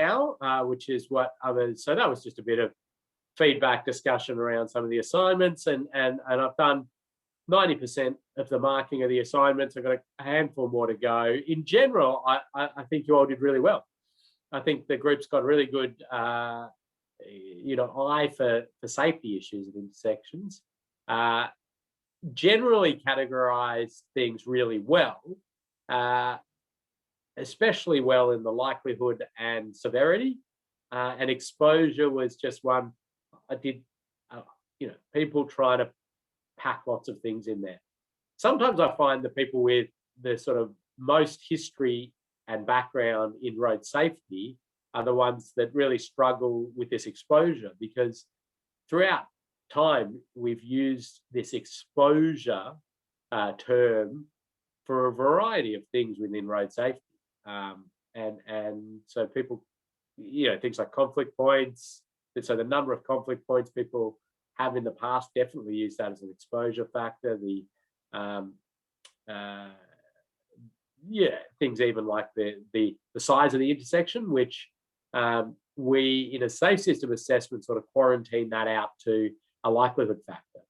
now, which is what others. So that was just a bit of feedback discussion around some of the assignments, and I've done 90% of the marking of the assignments. I've got a handful more to go. In general, I think you all did really well. I think the group's got really good, eye for safety issues at intersections. Generally categorised things really well, especially well in the likelihood and severity. And exposure was just one. I did, people try to pack lots of things in there. Sometimes I find the people with the sort of most history and background in road safety are the ones that really struggle with this exposure, because throughout time we've used this exposure term for a variety of things within road safety, and so people, things like conflict points. So the number of conflict points people have in the past definitely used that as an exposure factor. The things even like the size of the intersection, which we in a safe system assessment sort of quarantine that out to a likelihood factor,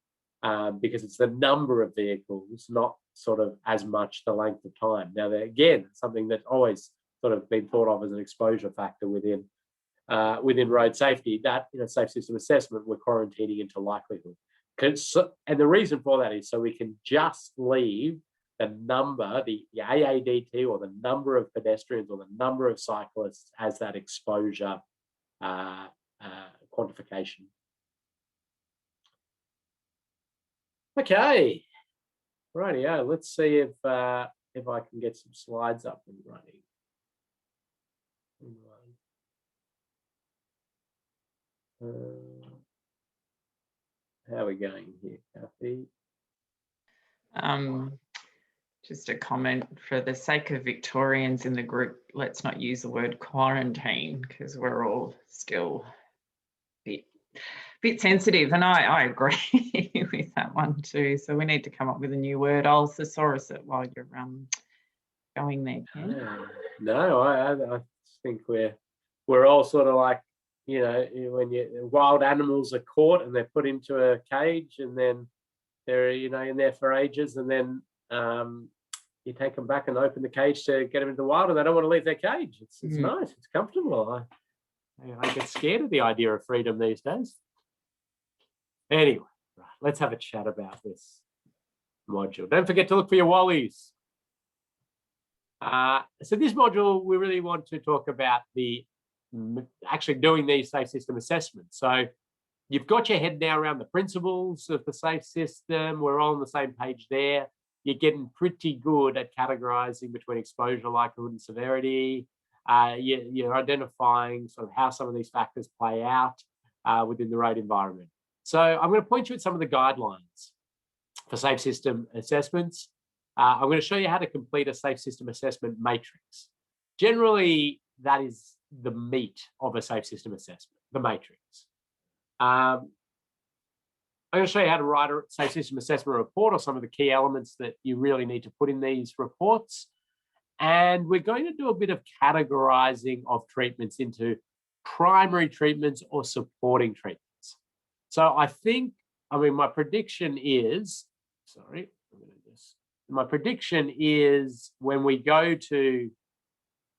because it's the number of vehicles, not sort of as much the length of time. Now, again, something that's always sort of been thought of as an exposure factor within road safety, that in a safe system assessment we're quarantining into likelihood. And the reason for that is so we can just leave the number, the AADT, or the number of pedestrians or the number of cyclists as that exposure quantification. Okay, rightio. Let's see if I can get some slides up and running. How are we going here, Kathy? Just a comment, for the sake of Victorians in the group, let's not use the word quarantine, because we're all still a bit sensitive, and I agree with that one too. So we need to come up with a new word. I'll thesaurus it while you're going there, Ken. No, I think we're all sort of like, when wild animals are caught and they're put into a cage, and then they're in there for ages, and then you take them back and open the cage to get them into the wild, and they don't want to leave their cage. It's nice, it's comfortable. I get scared of the idea of freedom these days. Anyway, right, let's have a chat about this module. Don't forget to look for your wallies. So this module, we really want to talk about actually doing these safe system assessments. So you've got your head now around the principles of the safe system. We're all on the same page there. You're getting pretty good at categorizing between exposure, likelihood, and severity. You're identifying sort of how some of these factors play out within the road environment. So I'm going to point you at some of the guidelines for safe system assessments. I'm going to show you how to complete a safe system assessment matrix. Generally, that is the meat of a safe system assessment, the matrix. I'm going to show you how to write a safe system assessment report, or some of the key elements that you really need to put in these reports. And we're going to do a bit of categorizing of treatments into primary treatments or supporting treatments. So my prediction is, my prediction is when we go to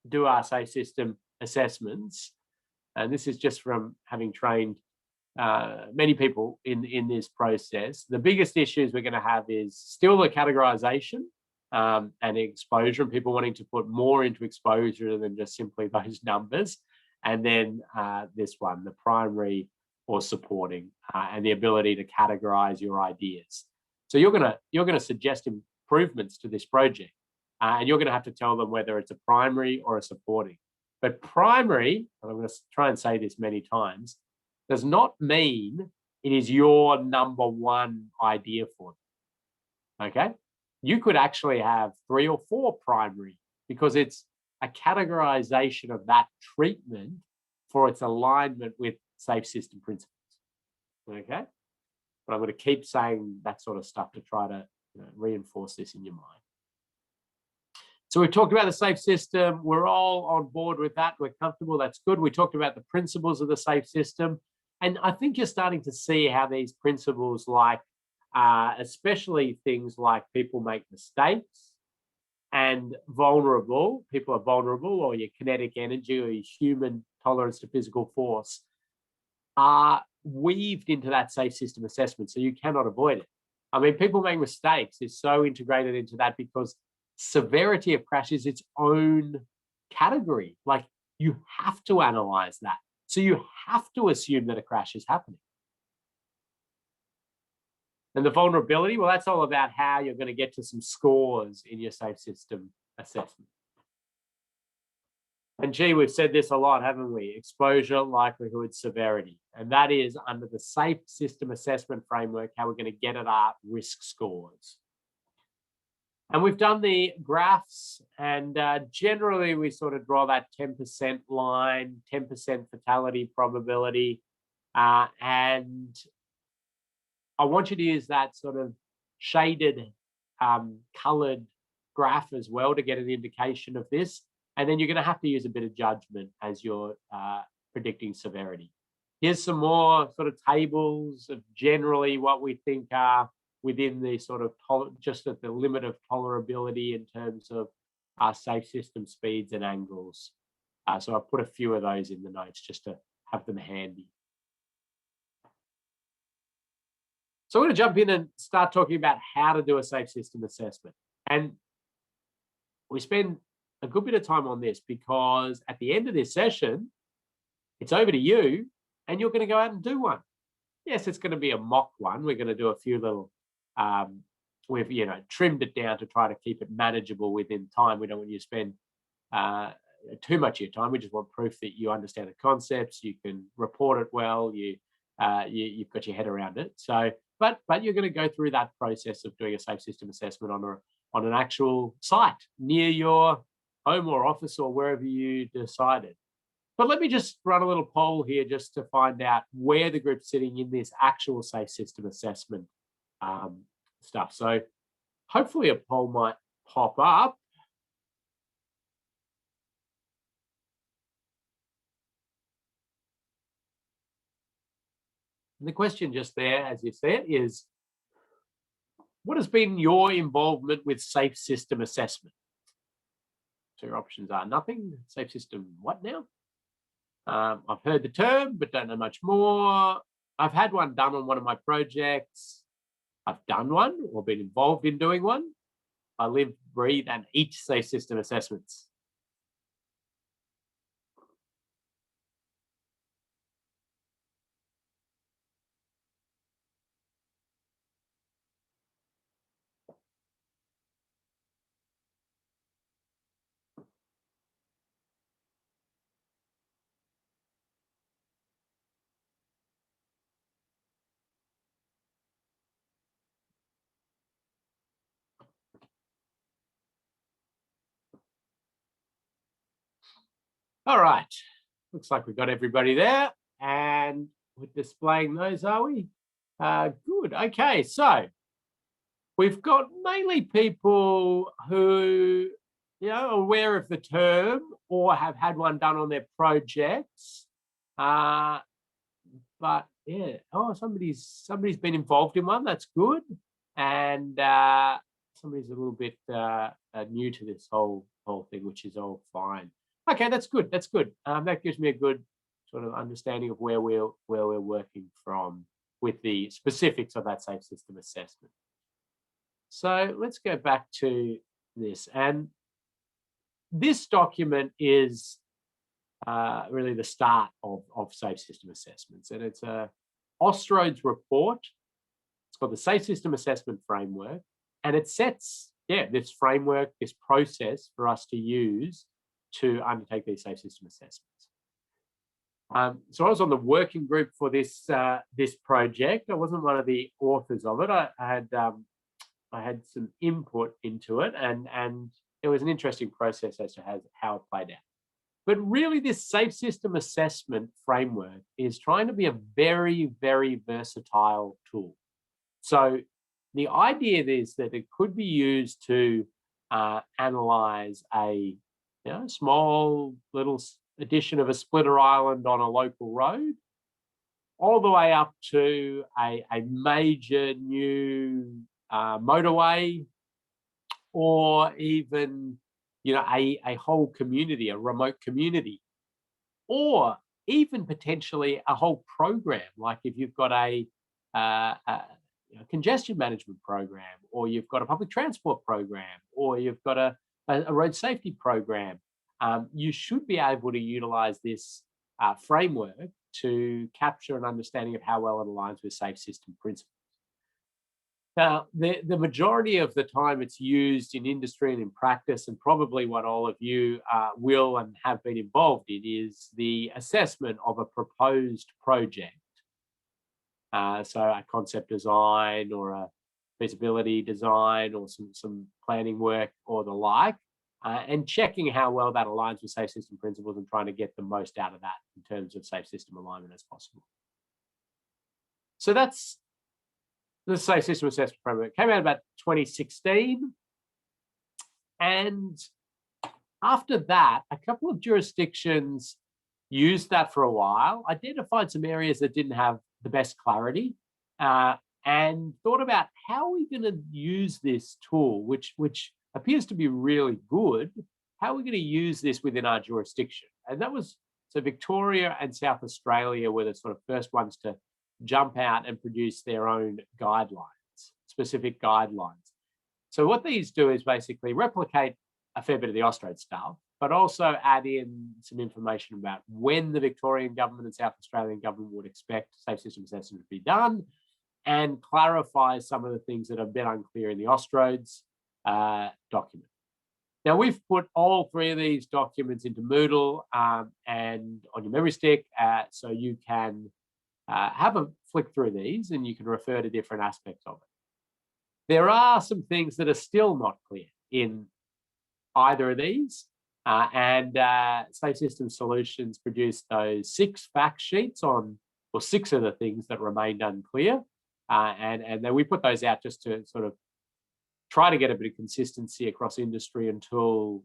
do our safe system assessments, and this is just from having trained many people in this process, the biggest issues we're going to have is still the categorization and exposure, and people wanting to put more into exposure than just simply those numbers. And then this one, the primary or supporting, and the ability to categorize your ideas. So you're going to suggest improvements to this project, and you're going to have to tell them whether it's a primary or a supporting. But primary, and I'm going to try and say this many times, does not mean it is your number one idea for them. Okay? You could actually have 3 or 4 primary, because it's a categorization of that treatment for its alignment with safe system principles. Okay? But I'm going to keep saying that sort of stuff to try to reinforce this in your mind. So we talked about the safe system. We're all on board with that. We're comfortable. That's good. We talked about the principles of the safe system. And I think you're starting to see how these principles, like especially things like people make mistakes and vulnerable, people are vulnerable, or your kinetic energy or your human tolerance to physical force are weaved into that safe system assessment. So you cannot avoid it. I mean, people make mistakes is so integrated into that because severity of crash is its own category. Like, you have to analyze that. So you have to assume that a crash is happening. And the vulnerability, well, that's all about how you're going to get to some scores in your safe system assessment. And gee, we've said this a lot, haven't we? Exposure, likelihood, severity. And that is under the safe system assessment framework, how we're going to get at our risk scores. And we've done the graphs, and generally we sort of draw that 10% line, 10% fatality probability. And I want you to use that sort of shaded, colored graph as well to get an indication of this. And then you're going to have to use a bit of judgment as you're predicting severity. Here's some more sort of tables of generally what we think are within the sort of just at the limit of tolerability in terms of our safe system speeds and angles. So I've put a few of those in the notes just to have them handy. So I'm going to jump in and start talking about how to do a safe system assessment. And we spend a good bit of time on this because at the end of this session, it's over to you and you're going to go out and do one. Yes, it's going to be a mock one. We're going to do a few little, we've trimmed it down to try to keep it manageable within time. We don't want you to spend too much of your time. We just want proof that you understand the concepts, you can report it well, you've got your head around it. So, but you're going to go through that process of doing a safe system assessment on an actual site near your home or office or wherever you decided. But let me just run a little poll here just to find out where the group's sitting in this actual safe system assessment stuff. So hopefully a poll might pop up. And the question just there, as you see it, is what has been your involvement with safe system assessment? So your options are nothing, safe system what now? I've heard the term, but don't know much more. I've had one done on one of my projects. I've done one or been involved in doing one. I live, breathe, and eat safe system assessments. All right, looks like we've got everybody there, and we're displaying those, are we? Good, okay, so we've got mainly people who, are aware of the term or have had one done on their projects. But yeah, somebody's been involved in one, that's good. And somebody's a little bit new to this whole thing, which is all fine. Okay, that's good. That's good. That gives me a good sort of understanding of where we're working from with the specifics of that safe system assessment. So let's go back to this. And this document is really the start of safe system assessments. And it's a Ostrode's report. It's called the Safe System Assessment Framework. And it sets, this framework, this process for us to use to undertake these safe system assessments. So I was on the working group for this project. I wasn't one of the authors of it. I had some input into it, and it was an interesting process as to how it played out. But really, this safe system assessment framework is trying to be a very, very versatile tool. So the idea is that it could be used to analyze a small little addition of a splitter island on a local road, all the way up to a major new motorway, or even a whole community, a remote community, or even potentially a whole program. Like if you've got a congestion management program, or you've got a public transport program, or you've got a road safety program, you should be able to utilize this framework to capture an understanding of how well it aligns with safe system principles. Now, the majority of the time it's used in industry and in practice, and probably what all of you will and have been involved in, is the assessment of a proposed project. So a concept design, or a feasibility design, or some planning work or the like, and checking how well that aligns with safe system principles and trying to get the most out of that in terms of safe system alignment as possible. So that's the Safe System Assessment Framework. It came out about 2016. And after that, a couple of jurisdictions used that for a while, identified some areas that didn't have the best clarity, and thought about how are we going to use this tool, which appears to be really good. How are we going to use this within our jurisdiction? And that was, so Victoria and South Australia were the sort of first ones to jump out and produce their own guidelines, specific guidelines. So what these do is basically replicate a fair bit of the Austrade stuff, but also add in some information about when the Victorian government and South Australian government would expect safe system assessment to be done, and clarify some of the things that have been unclear in the Austrades document. Now, we've put all three of these documents into Moodle and on your memory stick, so you can have a flick through these and you can refer to different aspects of it. There are some things that are still not clear in either of these, and Safe System Solutions produced those 6 fact sheets on, or 6 of the things that remained unclear, and then we put those out just to sort of try to get a bit of consistency across industry until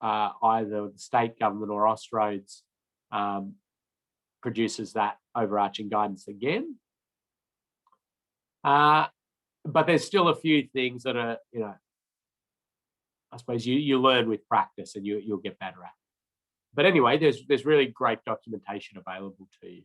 either the state government or Austrades produces that overarching guidance again. But there's still a few things that are, I suppose you learn with practice and you'll get better at. But anyway, there's really great documentation available to you.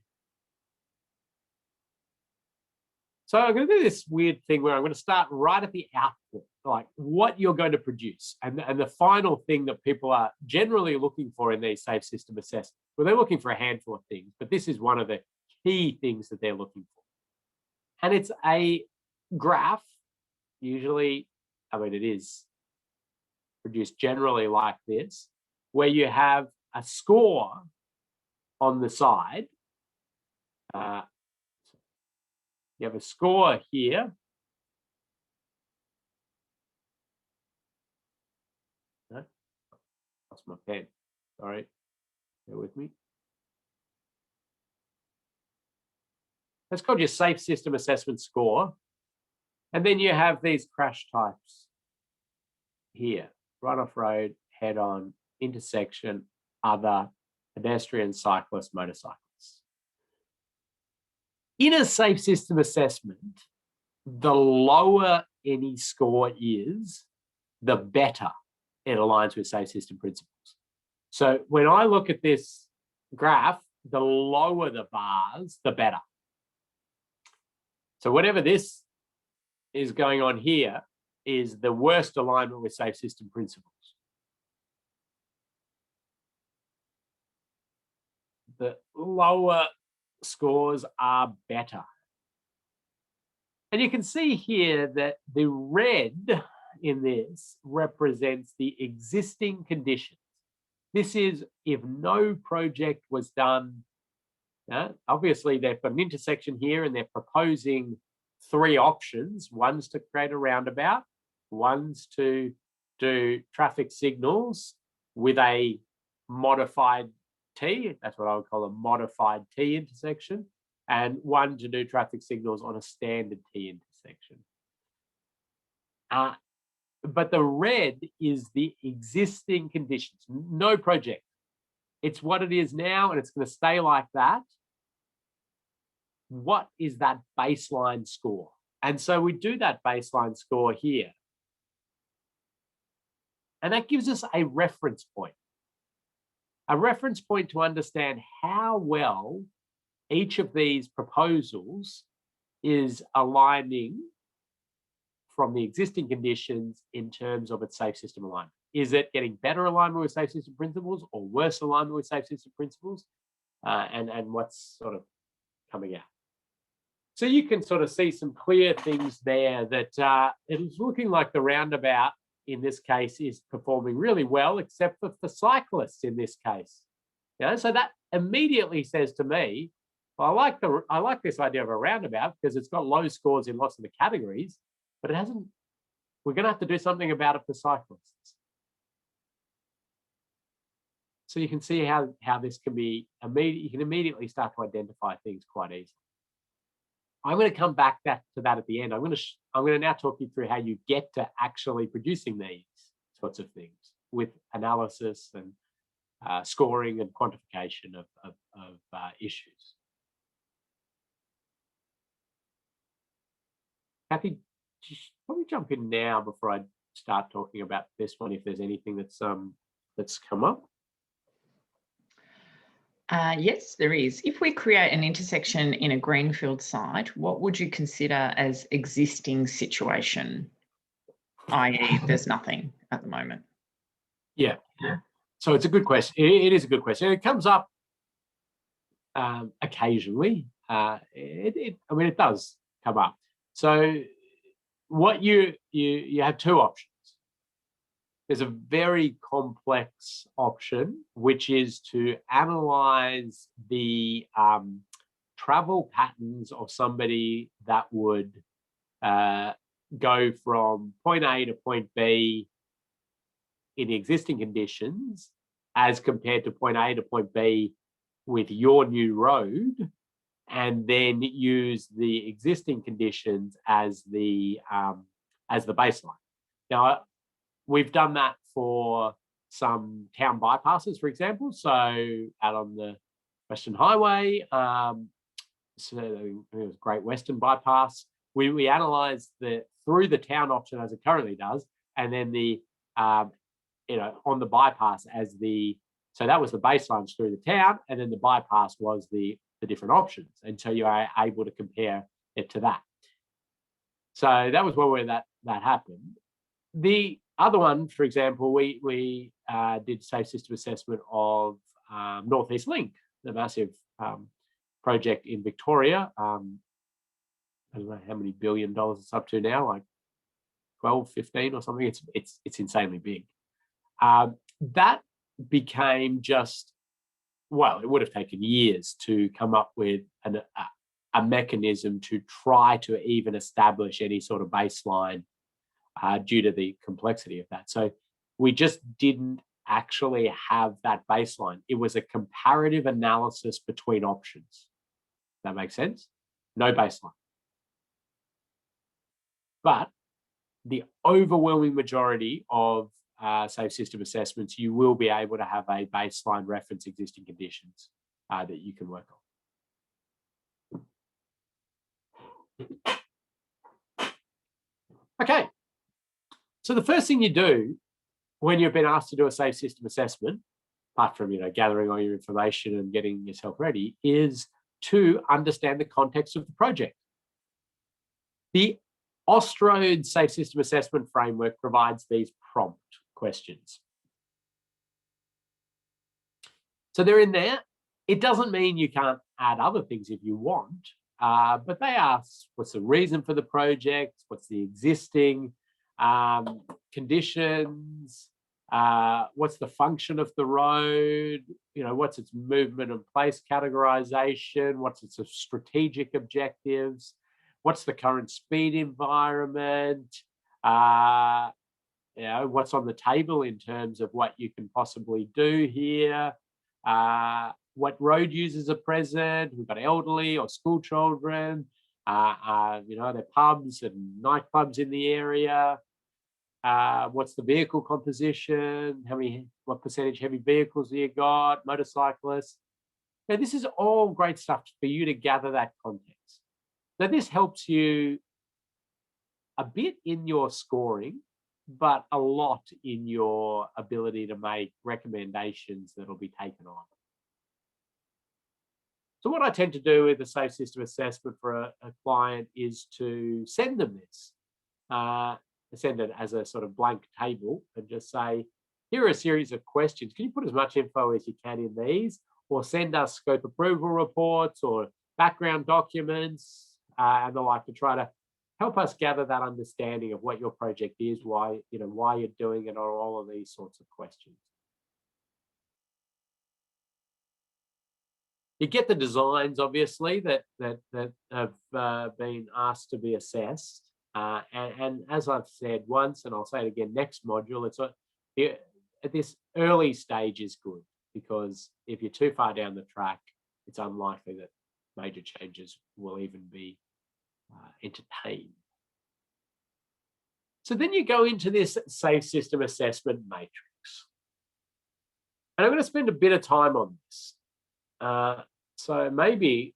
So I'm going to do this weird thing where I'm going to start right at the output, like what you're going to produce. And the final thing that people are generally looking for in these safe system assessments, well, they're looking for a handful of things, but this is one of the key things that they're looking for. And it's a graph, usually, it is produced generally like this, where you have a score on the side. You have a score here. No, lost my pen. Sorry, bear with me. That's called your Safe System Assessment Score. And then you have these crash types here: run-off road, head-on, intersection, other, pedestrian, cyclist, motorcyclists. In a safe system assessment, the lower any score is, the better it aligns with safe system principles. So when I look at this graph, the lower the bars, the better. So whatever this is going on here is the worst alignment with safe system principles. The lower scores are better. And you can see here that the red in this represents the existing conditions. This is if no project was done. Obviously, they've got an intersection here and they're proposing 3 options. One's to create a roundabout, one's to do traffic signals with a modified T, that's what I would call a modified T intersection, and one to do traffic signals on a standard T intersection. But the red is the existing conditions, no project. It's what it is now, and it's going to stay like that. What is that baseline score? And so we do that baseline score here. And that gives us a reference point to understand how well each of these proposals is aligning from the existing conditions in terms of its safe system alignment. Is it getting better alignment with safe system principles or worse alignment with safe system principles? And what's sort of coming out. So you can sort of see some clear things there that it's looking like the roundabout in this case is performing really well, except for cyclists in this case. So that immediately says to me, well, I like this idea of a roundabout because it's got low scores in lots of the categories, but it hasn't. We're going to have to do something about it for cyclists. So you can see how this can be immediate. You can immediately start to identify things quite easily. I'm going to come back to that at the end. I'm going to now talk you through how you get to actually producing these sorts of things with analysis and scoring and quantification of issues. Kathy, just probably jump in now before I start talking about this one, if there's anything that's come up. Yes, there is. If we create an intersection in a greenfield site, what would you consider as existing situation, i.e. there's nothing at the moment? Yeah. So it's a good question. It is a good question. It comes up occasionally. It does come up. So what you have two options. There's a very complex option, which is to analyze the travel patterns of somebody that would go from point A to point B in the existing conditions as compared to point A to point B with your new road, and then use the existing conditions as the baseline. Now, we've done that for some town bypasses, for example. So out on the Western Highway, so it was Great Western Bypass. We analysed through the town option as it currently does, and then the on the bypass as so that was the baselines through the town, and then the bypass was the different options, and so you are able to compare it to that. So that was one way that happened. The other one, for example, we did safe system assessment of Northeast Link, the massive project in Victoria. I don't know how many $1 billion it's up to now, like 12, 15 or something. It's insanely big. That became just, well, it would have taken years to come up with a mechanism to try to even establish any sort of baseline due to the complexity of that. So we just didn't actually have that baseline. It was a comparative analysis between options. That makes sense? No baseline. But the overwhelming majority of safe system assessments, you will be able to have a baseline reference existing conditions that you can work on. Okay. So the first thing you do when you've been asked to do a safe system assessment, apart from gathering all your information and getting yourself ready, is to understand the context of the project. The Austroad Safe System Assessment Framework provides these prompt questions. So they're in there. It doesn't mean you can't add other things if you want, but they ask, what's the reason for the project? What's the existing conditions? What's the function of the road? What's its movement and place categorization? What's its strategic objectives? What's the current speed environment? What's on the table in terms of what you can possibly do here? What road users are present? We've got elderly or school children. There are pubs and nightclubs in the area. what's the vehicle composition, what percentage heavy vehicles have you got, motorcyclists. Now, this is all great stuff for you to gather that context. Now, this helps you a bit in your scoring, but a lot in your ability to make recommendations that'll be taken on. So what I tend to do with a safe system assessment for a client is to send them this. Send it as a sort of blank table and just say, here are a series of questions. Can you put as much info as you can in these, or send us scope approval reports or background documents and the like, to try to help us gather that understanding of what your project is, why you're doing it, or all of these sorts of questions. You get the designs, obviously, that have been asked to be assessed. And as I've said once, and I'll say it again next module, at this early stage is good, because if you're too far down the track, it's unlikely that major changes will even be entertained. So then you go into this safe system assessment matrix. And I'm going to spend a bit of time on this. So maybe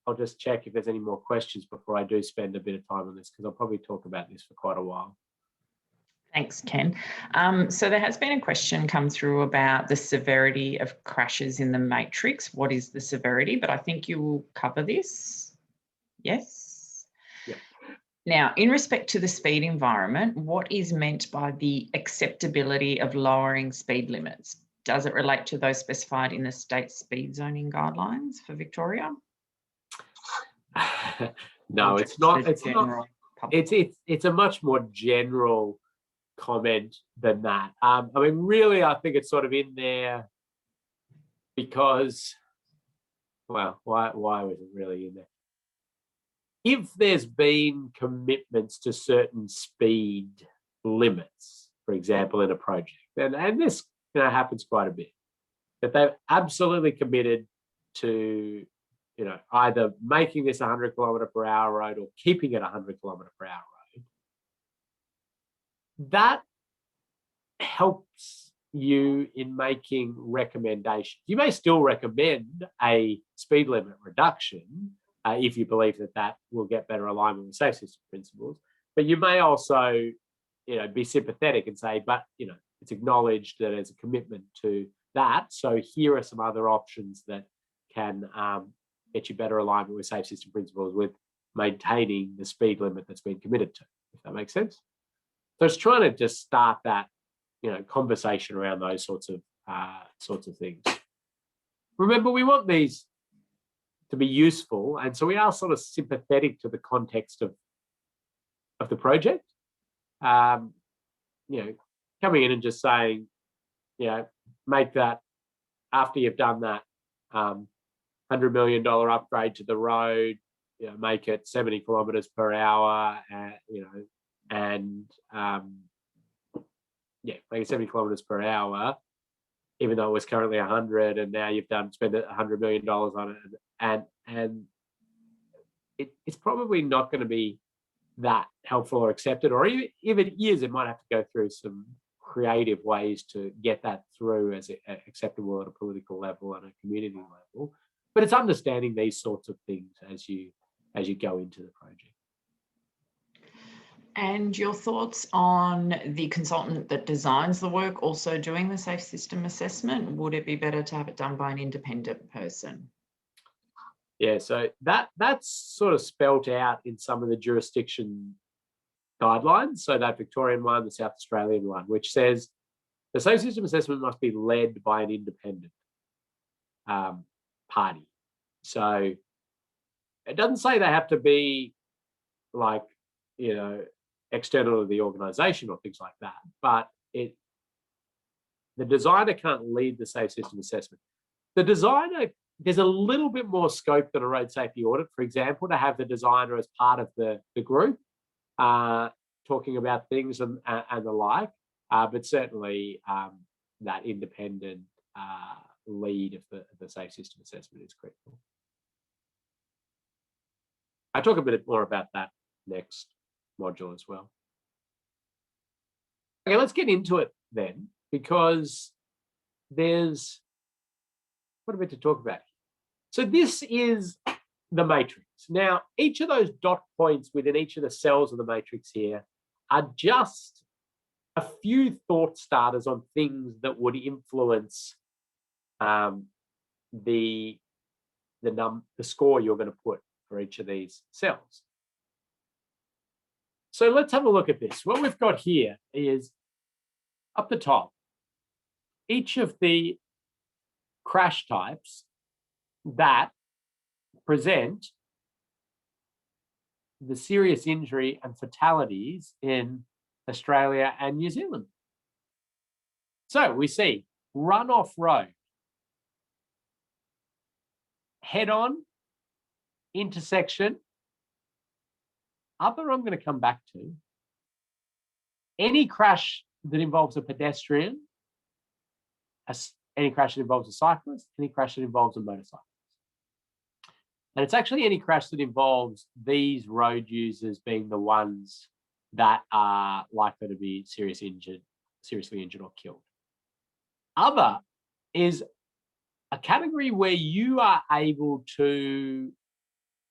I'll just check if there's any more questions before I do spend a bit of time on this, because I'll probably talk about this for quite a while. Thanks, Ken. So there has been a question come through about the severity of crashes in the matrix. What is the severity? But I think you will cover this. Yes? Yeah. Now, in respect to the speed environment, what is meant by the acceptability of lowering speed limits? Does it relate to those specified in the state speed zoning guidelines for Victoria? No, it's not. It's a much more general comment than that. I mean, really, I think it's sort of in there because, well, why was it really in there? If there's been commitments to certain speed limits, for example, in a project, and this happens quite a bit, that they've absolutely committed to, either making this 100 km/h road or keeping it 100 km/h road, that helps you in making recommendations. You may still recommend a speed limit reduction if you believe that will get better alignment with safe system principles, but you may also, be sympathetic and say, but it's acknowledged that there's a commitment to that, so here are some other options that can get you better alignment with safe system principles with maintaining the speed limit that's been committed to, if that makes sense. So it's trying to just start that, conversation around those sorts of things. Remember, we want these to be useful, and so we are sort of sympathetic to the context of the project. Coming in and just saying, make that, after you've done that $100 million upgrade to the road, make it 70 km/h, make it 70 km/h, even though it was currently 100, and now you've spent $100 million on it, and it's probably not going to be that helpful or accepted, or even if it is, it might have to go through some creative ways to get that through as acceptable at a political level and a community level. But it's understanding these sorts of things as you go into the project. And your thoughts on the consultant that designs the work also doing the safe system assessment? Would it be better to have it done by an independent person? Yeah, so that's sort of spelt out in some of the jurisdiction guidelines. So that Victorian one, the South Australian one, which says the safe system assessment must be led by an independent party. So it doesn't say they have to be like, external to the organisation or things like that, but the designer can't lead the safe system assessment. The designer, there's a little bit more scope than a road safety audit, for example, to have the designer as part of the group, talking about things and the like, but certainly that independent lead of the safe system assessment is critical. I'll talk a bit more about that next module as well. Okay, let's get into it then, because there's quite a bit to talk about. So this is the matrix. Now, each of those dot points within each of the cells of the matrix here are just a few thought starters on things that would influence the score you're going to put for each of these cells. So let's have a look at this. What we've got here is up the top, each of the crash types that present the serious injury and fatalities in Australia and New Zealand. So we see run-off road, head-on, intersection, other I'm going to come back to, any crash that involves a pedestrian, any crash that involves a cyclist, any crash that involves a motorcycle. And it's actually any crash that involves these road users being the ones that are likely to be seriously injured or killed. Other is a category where you are able to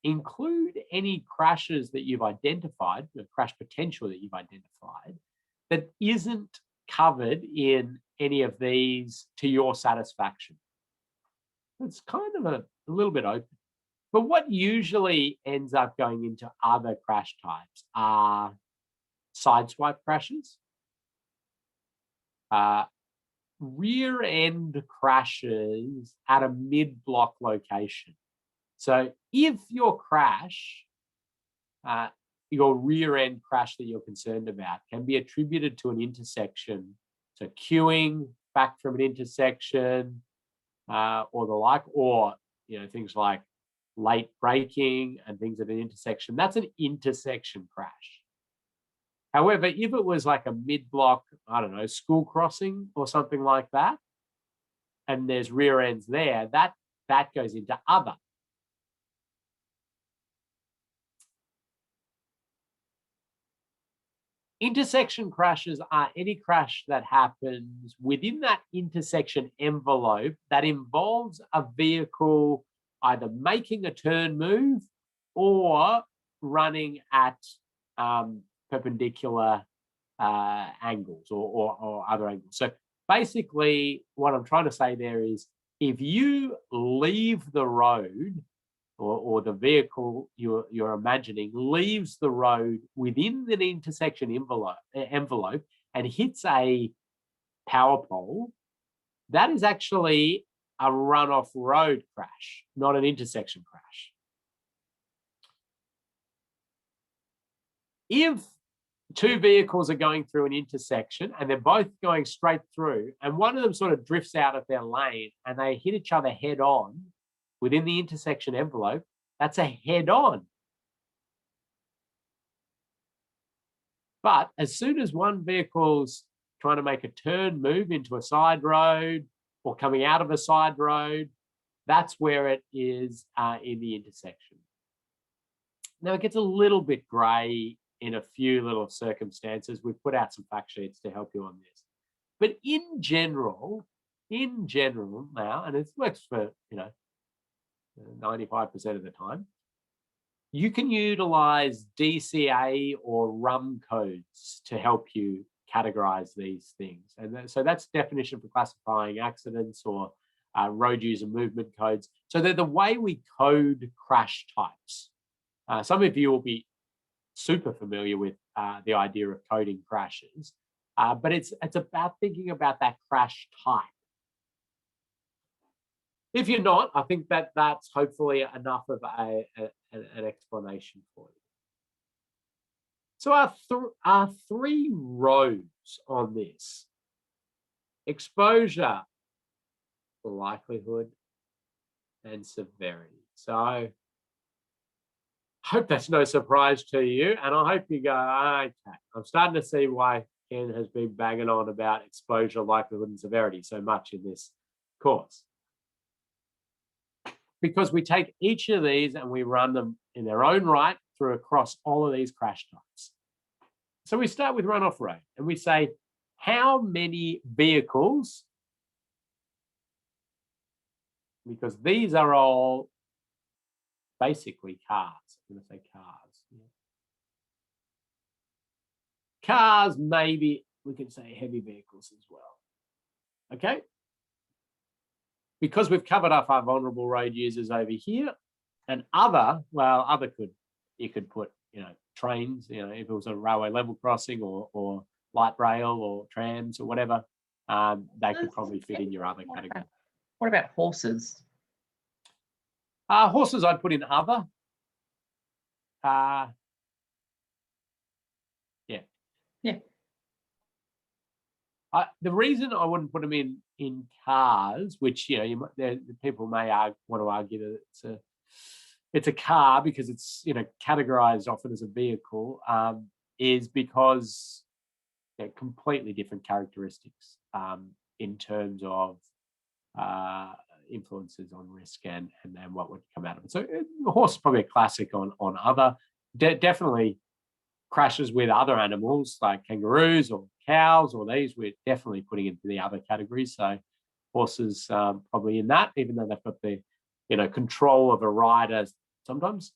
include any crashes that you've identified, the crash potential that you've identified, that isn't covered in any of these to your satisfaction. It's kind of a little bit open. But what usually ends up going into other crash types are sideswipe crashes, rear end crashes at a mid-block location. So if your crash, your rear end crash that you're concerned about can be attributed to an intersection, so queuing back from an intersection or the like, or things like late braking and things at an intersection, that's an intersection crash. However, if it was like a mid-block, I don't know, school crossing or something like that, and there's rear ends there, that goes into other. Intersection crashes are any crash that happens within that intersection envelope that involves a vehicle either making a turn move or running at perpendicular angles or other angles. So basically what I'm trying to say there is, if you leave the road or the vehicle you're imagining leaves the road within the intersection envelope and hits a power pole, that is actually a run-off road crash, not an intersection crash. If two vehicles are going through an intersection and they're both going straight through, and one of them sort of drifts out of their lane and they hit each other head on within the intersection envelope, that's a head-on. But as soon as one vehicle's trying to make a turn move into a side road or coming out of a side road, that's where it is in the intersection. Now, it gets a little bit grey in a few little circumstances. We've put out some fact sheets to help you on this. But in general now, and it works for 95% of the time, you can utilize DCA or RUM codes to help you categorize these things. And so that's definition for classifying accidents, or road user movement codes. So they're the way we code crash types. Some of you will be super familiar with the idea of coding crashes, but it's about thinking about that crash type. If you're not, I think that's hopefully enough of an explanation for you. So our three roads on this: exposure, likelihood, and severity. So I hope that's no surprise to you, and I hope you go, okay, I'm starting to see why Ken has been banging on about exposure, likelihood, and severity so much in this course. Because we take each of these and we run them in their own right through across all of these crash types. So we start with run-off road and we say how many vehicles, because these are all basically cars. I'm going to say cars. Yeah. Cars, maybe we can say heavy vehicles as well. Okay. Because we've covered off our vulnerable road users over here, and other, well, you could put, trains, if it was a railway level crossing or light rail or trams or whatever, they could probably fit in your other category. What about horses? Horses I'd put in other. Yeah. The reason I wouldn't put them in cars, which people may want to argue that it's a car because it's categorized often as a vehicle, is because they're completely different characteristics in terms of influences on risk and what would come out of it. So the horse is probably a classic on other. Definitely crashes with other animals like kangaroos or cows or these, we're definitely putting into the other categories. So horses probably in that, even though they've got the control of a rider sometimes.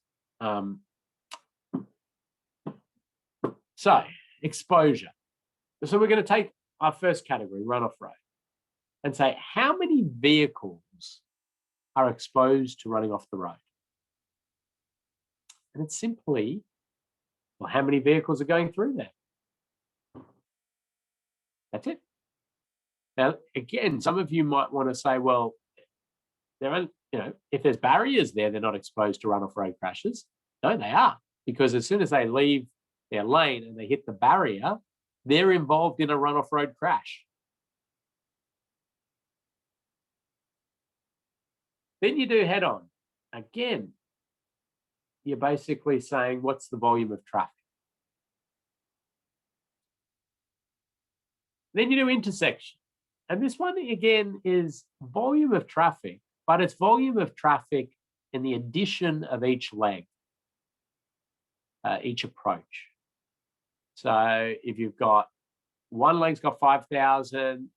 So exposure. So we're going to take our first category, runoff road, and say how many vehicles are exposed to running off the road. And it's simply, well, how many vehicles are going through there? That's it. Now, again, some of you might want to say, well, if there's barriers there, they're not exposed to runoff road crashes. No, they are, because as soon as they leave their lane and they hit the barrier, they're involved in a runoff road crash. Then you do head on. Again, you're basically saying, what's the volume of traffic? Then you do intersection. And this one, again, is volume of traffic, but it's volume of traffic in the addition of each leg, each approach. So if you've got one leg's got 5,000,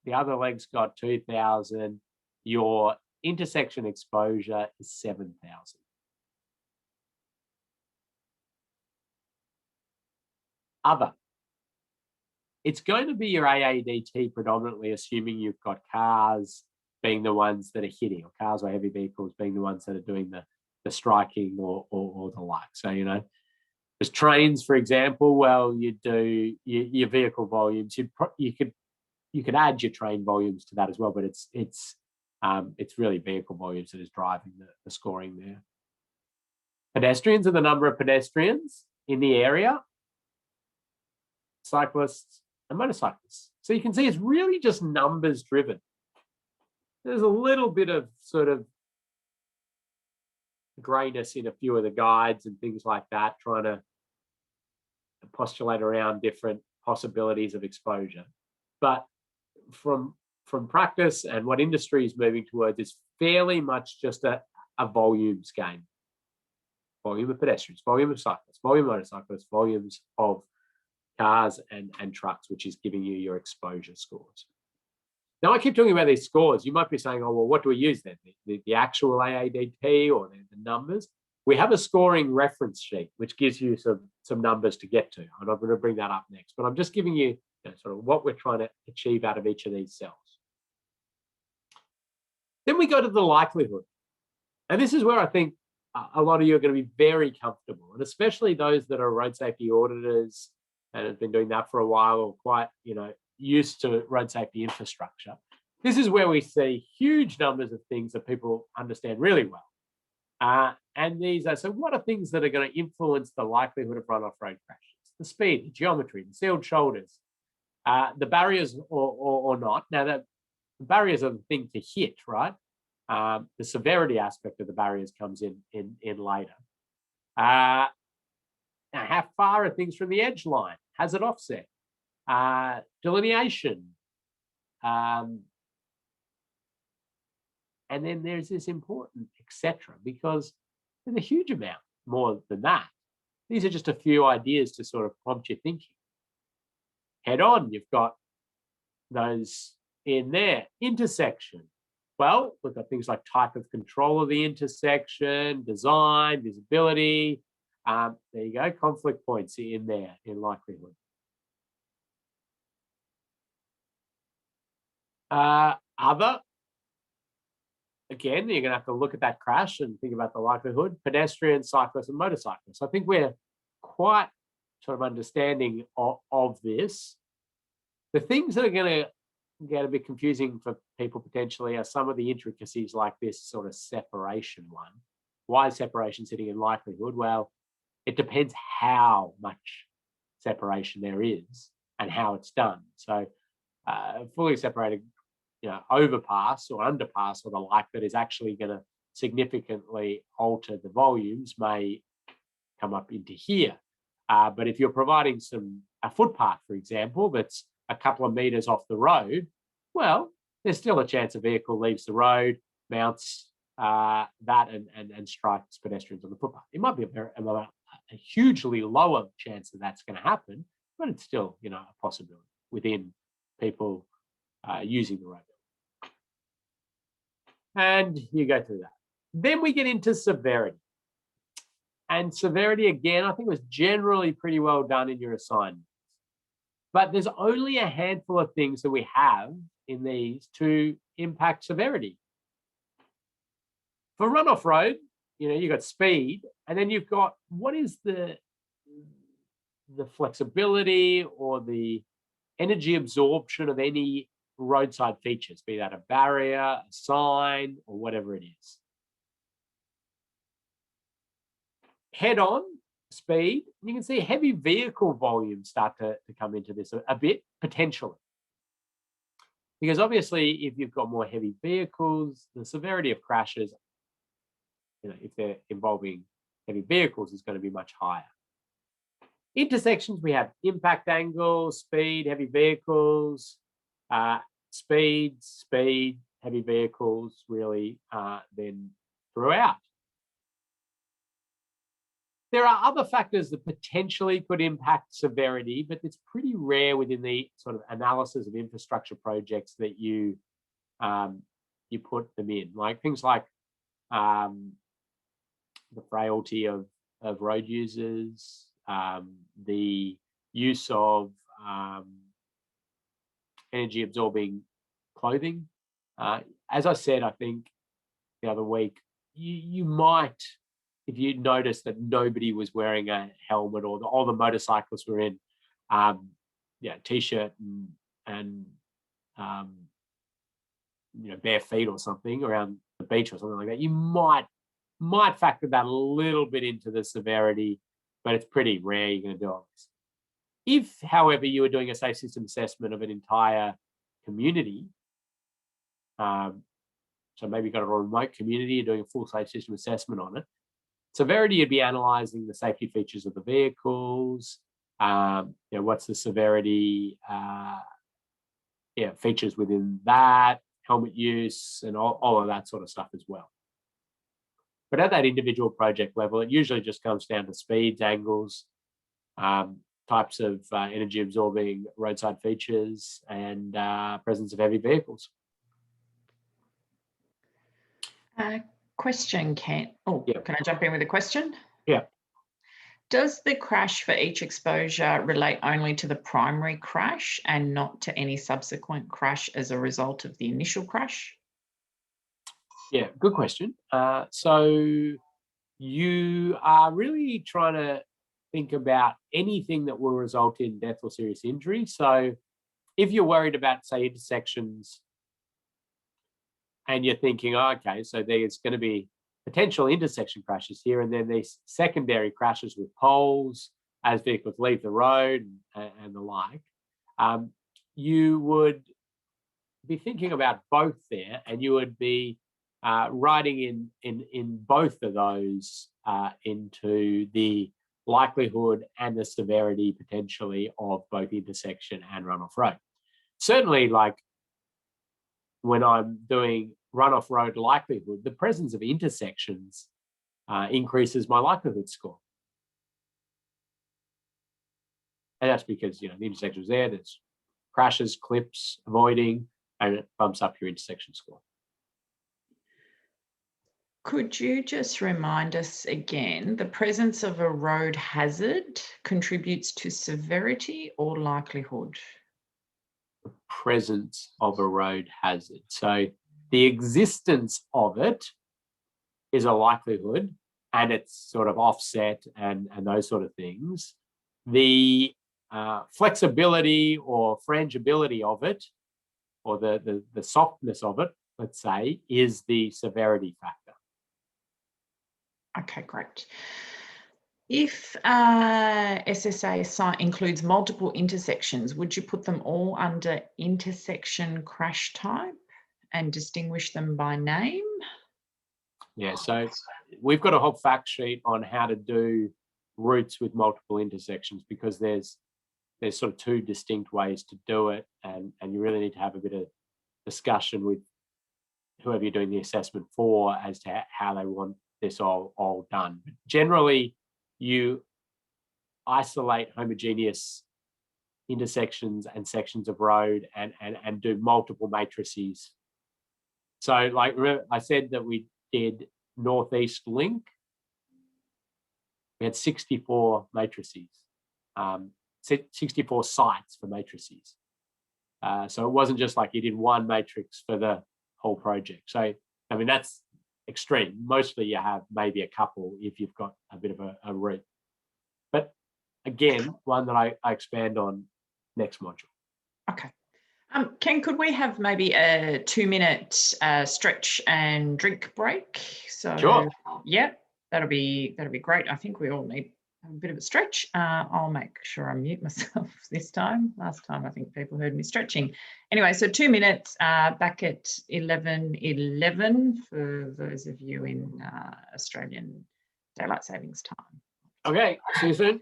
the other leg's got 2,000, your intersection exposure is 7,000. Other. It's going to be your AADT predominantly, assuming you've got cars being the ones that are hitting, or cars or heavy vehicles being the ones that are doing the striking or the like. So, there's trains, for example. Well, you do your vehicle volumes. You could add your train volumes to that as well, but it's really vehicle volumes that is driving the scoring there. Pedestrians are the number of pedestrians in the area. Cyclists and motorcyclists. So you can see it's really just numbers driven. There's a little bit of sort of grayness in a few of the guides and things like that, trying to postulate around different possibilities of exposure. But from practice and what industry is moving towards, is fairly much just a volumes game. Volume of pedestrians, volume of cyclists, volume of motorcyclists, volumes of cars and trucks, which is giving you your exposure scores. Now, I keep talking about these scores. You might be saying, oh, well, what do we use then? The actual AADT or the numbers? We have a scoring reference sheet, which gives you some numbers to get to. And I'm going to bring that up next. But I'm just giving you sort of what we're trying to achieve out of each of these cells. Then we go to the likelihood. And this is where I think a lot of you are going to be very comfortable, and especially those that are road safety auditors and have been doing that for a while, or quite, used to road safety infrastructure. This is where we see huge numbers of things that people understand really well. And these are, so what are things that are going to influence the likelihood of runoff road crashes? The speed, the geometry, the sealed shoulders, the barriers or not. Now, the barriers are the thing to hit, right? The severity aspect of the barriers comes in later. Now, how far are things from the edge line? Has it offset? Delineation. And then there's this important etc., because there's a huge amount more than that. These are just a few ideas to sort of prompt your thinking. Head on, you've got those in there. Intersection. Well, we've got things like type of control of the intersection, design, visibility. There you go, conflict points in there in likelihood. Other, again, you're going to have to look at that crash and think about the likelihood. Pedestrians, cyclists, and motorcyclists. I think we're quite sort of understanding of this. The things that are going to get a bit confusing for people potentially are some of the intricacies like this sort of separation one. Why is separation sitting in likelihood? Well, it depends how much separation there is and how it's done. So fully separated, overpass or underpass or the like that is actually going to significantly alter the volumes may come up into here. But if you're providing a footpath, for example, that's a couple of meters off the road, well, there's still a chance a vehicle leaves the road, mounts that and strikes pedestrians on the footpath. It might be a hugely lower chance that that's going to happen, but it's still, a possibility within people using the road. And you go through that. Then we get into severity. And severity, again, I think was generally pretty well done in your assignments. But there's only a handful of things that we have in these to impact severity. For runoff road, you've got speed, and then you've got what is the flexibility or the energy absorption of any roadside features, be that a barrier, a sign, or whatever it is. Head-on speed, you can see heavy vehicle volumes start to come into this a bit, potentially. Because obviously, if you've got more heavy vehicles, the severity of crashes, if they're involving heavy vehicles, is going to be much higher. Intersections, we have impact angles, speed, heavy vehicles, speed, heavy vehicles, really then throughout. There are other factors that potentially could impact severity, but it's pretty rare within the sort of analysis of infrastructure projects that you put them in, like things like the frailty of road users, the use of energy absorbing clothing. As I said, I think the other week, you might, if you notice that nobody was wearing a helmet or all the motorcyclists were in t-shirt and bare feet or something around the beach or something like that, you might factor that a little bit into the severity, but it's pretty rare you're going to do all this. If, however, you were doing a safe system assessment of an entire community, so maybe you've got a remote community, you're doing a full safe system assessment on it, severity, you'd be analysing the safety features of the vehicles, what's the severity features within that, helmet use, and all of that sort of stuff as well. But at that individual project level, it usually just comes down to speeds, angles, types of energy absorbing roadside features, and presence of heavy vehicles. Question, Kent. Can I jump in with a question? Yeah. Does the crash for each exposure relate only to the primary crash and not to any subsequent crash as a result of the initial crash? Yeah, good question. So you are really trying to think about anything that will result in death or serious injury. So if you're worried about, say, intersections, and you're thinking, okay, so there's going to be potential intersection crashes here, and then these secondary crashes with poles as vehicles leave the road and the like, you would be thinking about both there, and you would be writing in both of those into the likelihood and the severity potentially of both intersection and runoff road. Certainly, like when I'm doing runoff road likelihood, the presence of intersections increases my likelihood score. And that's because, the intersection's there, there's crashes, clips, avoiding, and it bumps up your intersection score. Could you just remind us again, the presence of a road hazard contributes to severity or likelihood? The presence of a road hazard. So the existence of it is a likelihood, and it's sort of offset and those sort of things. The flexibility or frangibility of it, or the softness of it, let's say, is the severity factor. Okay, great. If SSA site includes multiple intersections, would you put them all under intersection crash type and distinguish them by name? Yeah, so we've got a whole fact sheet on how to do routes with multiple intersections, because there's sort of two distinct ways to do it, and you really need to have a bit of discussion with whoever you're doing the assessment for as to how they want this all done. But generally, you isolate homogeneous intersections and sections of road and do multiple matrices. So, like, remember I said that we did Northeast Link. We had 64 matrices, 64 sites for matrices. So it wasn't just like you did one matrix for the whole project. So, I mean, that's extreme. Mostly you have maybe a couple if you've got a bit of a route. But again, one that I expand on next module. Okay. Ken, could we have maybe a 2-minute stretch and drink break? So, sure. Yeah, that'll be great. I think we all need a bit of a stretch. I'll make sure I mute myself this time. Last time I think people heard me stretching. Anyway, so 2 minutes, back at 11:11 for those of you in Australian Daylight Savings Time. Okay, see you soon.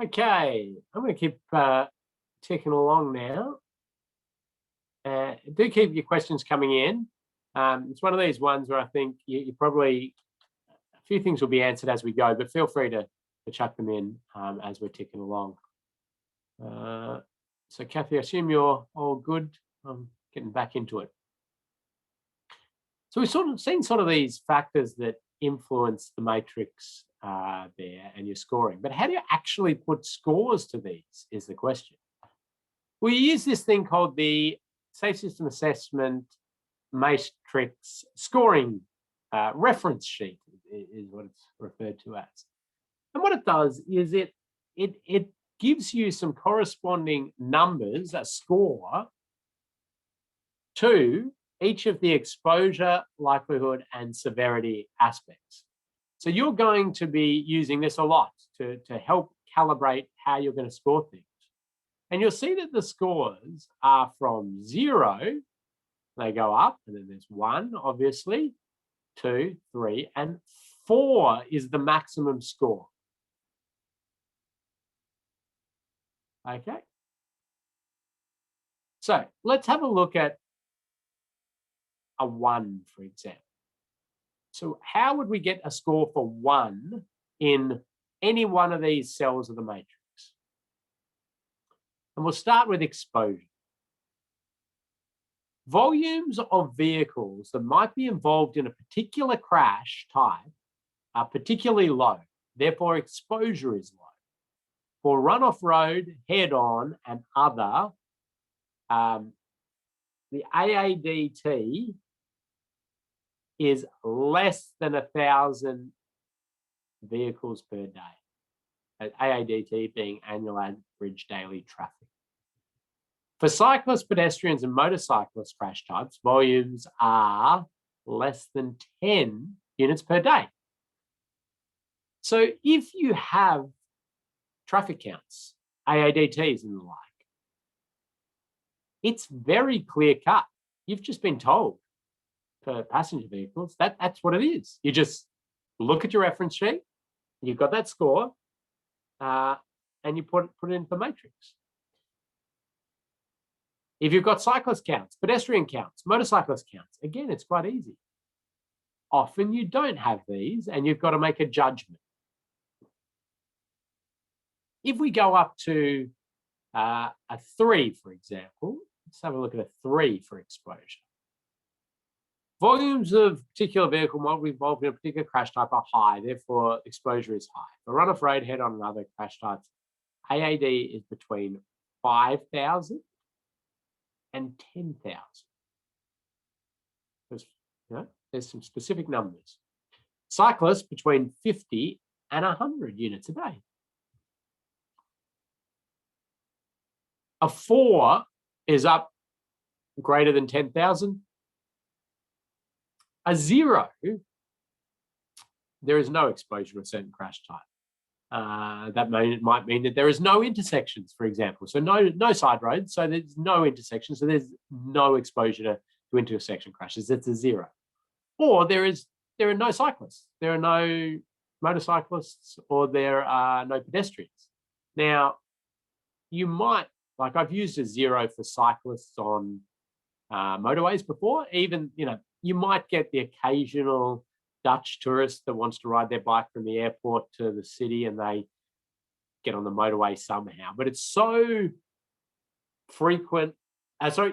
Okay, I'm going to keep ticking along now. Do keep your questions coming in. It's one of these ones where I think you probably, a few things will be answered as we go, but feel free to chuck them in as we're ticking along. So Kathy, I assume you're all good. I'm getting back into it. So we've sort of seen these factors that influence the matrix there and your scoring, but how do you actually put scores to these is the question. We use this thing called the Safe System Assessment Matrix Scoring Reference Sheet is what it's referred to as. And what it does is it gives you some corresponding numbers, a score, to each of the exposure, likelihood, and severity aspects. So you're going to be using this a lot to help calibrate how you're going to score things. And you'll see that the scores are from 0, they go up, and then there's 1, obviously, 2, 3, and 4 is the maximum score. Okay. So let's have a look at a 1, for example. So how would we get a score for 1 in any one of these cells of the matrix? And we'll start with exposure. Volumes of vehicles that might be involved in a particular crash type are particularly low. Therefore, exposure is low. For runoff road, head-on, and other, the AADT is less than 1,000 vehicles per day. AADT being annual average daily traffic. For cyclists, pedestrians, and motorcyclist crash types, volumes are less than 10 units per day. So if you have traffic counts, AADTs and the like, it's very clear cut. You've just been told for passenger vehicles, that's what it is. You just look at your reference sheet you've got that score, and you put it into the matrix. If you've got cyclist counts, pedestrian counts, motorcyclist counts, again, it's quite easy. Often you don't have these and you've got to make a judgment. If we go up to a 3, for example, let's have a look at a 3 for exposure. Volumes of particular vehicle model involved in a particular crash type are high, therefore exposure is high. For run-off, road, head-on, and other crash types, AAD is between 5,000 and 10,000. There's some specific numbers. Cyclists between 50 and 100 units a day. A 4 is up greater than 10,000. A 0, there is no exposure to a certain crash type. That might mean that there is no intersections, for example. So no side roads, so there's no intersection, so there's no exposure to intersection crashes. It's a 0. Or there are no cyclists, there are no motorcyclists, or there are no pedestrians. Now, you might, like I've used a 0 for cyclists on motorways before. Even, you might get the occasional Dutch tourist that wants to ride their bike from the airport to the city and they get on the motorway somehow. But it's so frequent, so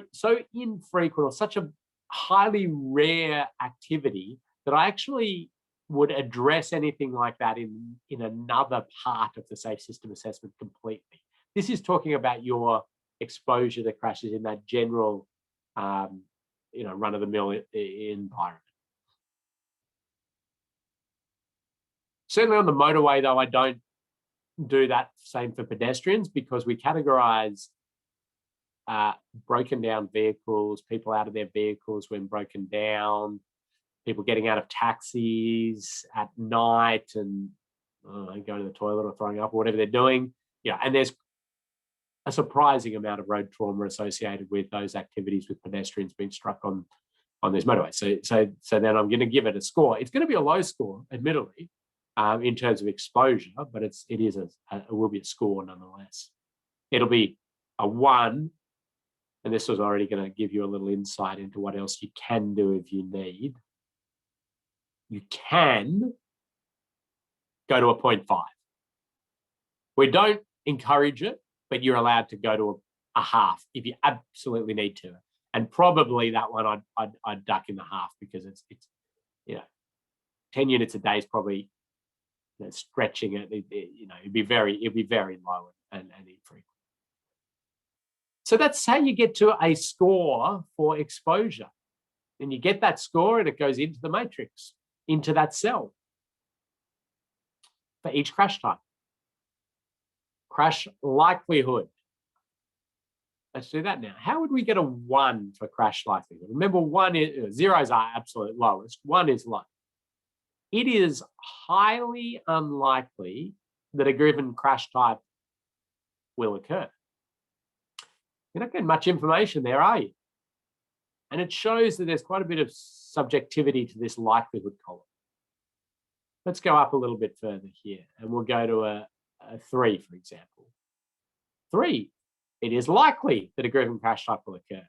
infrequent, or such a highly rare activity that I actually would address anything like that in another part of the safe system assessment completely. This is talking about your exposure to crashes in that general, run-of-the-mill environment. Certainly on the motorway, though, I don't do that same for pedestrians, because we categorize broken down vehicles, people out of their vehicles when broken down, people getting out of taxis at night and going to the toilet or throwing up or whatever they're doing. And there's a surprising amount of road trauma associated with those activities, with pedestrians being struck on these motorways. So then I'm going to give it a score. It's going to be a low score, admittedly, in terms of exposure, but it will be a score nonetheless. It'll be a 1, and this was already going to give you a little insight into what else you can do if you need. You can go to a 0.5. We don't encourage it, but you're allowed to go to a half if you absolutely need to. And probably that one I'd duck in the half, because it's 10 units a day is probably stretching it. It'd be very low and infrequent. So that's how you get to a score for exposure. And you get that score and it goes into the matrix, into that cell for each crash type. Crash likelihood. Let's do that now. How would we get a 1 for crash likelihood? Remember, 1 is 0s are absolute lowest. 1 is low. It is highly unlikely that a given crash type will occur. You're not getting much information there, are you? And it shows that there's quite a bit of subjectivity to this likelihood column. Let's go up a little bit further here, and we'll go to a 3, for example. 3, it is likely that a given crash type will occur.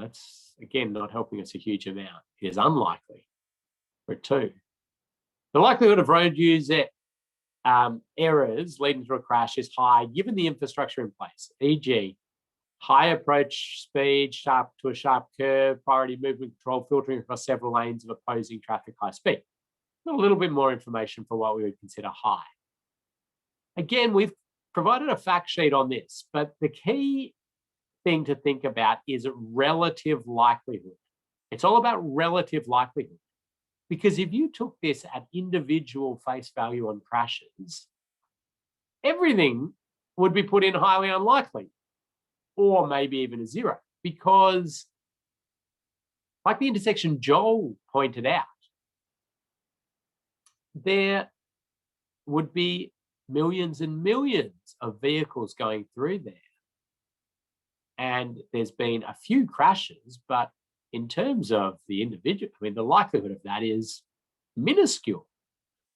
That's, again, not helping us a huge amount. It is unlikely for 2. The likelihood of road user errors leading to a crash is high given the infrastructure in place, e.g. high approach speed, sharp to a sharp curve, priority movement control, filtering across several lanes of opposing traffic, high speed. A little bit more information for what we would consider high. Again, we've provided a fact sheet on this, but the key thing to think about is relative likelihood. It's all about relative likelihood. Because if you took this at individual face value on crashes, everything would be put in highly unlikely, or maybe even a 0, because like the intersection Joel pointed out, there would be millions and millions of vehicles going through there. And there's been a few crashes, but in terms of the individual, the likelihood of that is minuscule.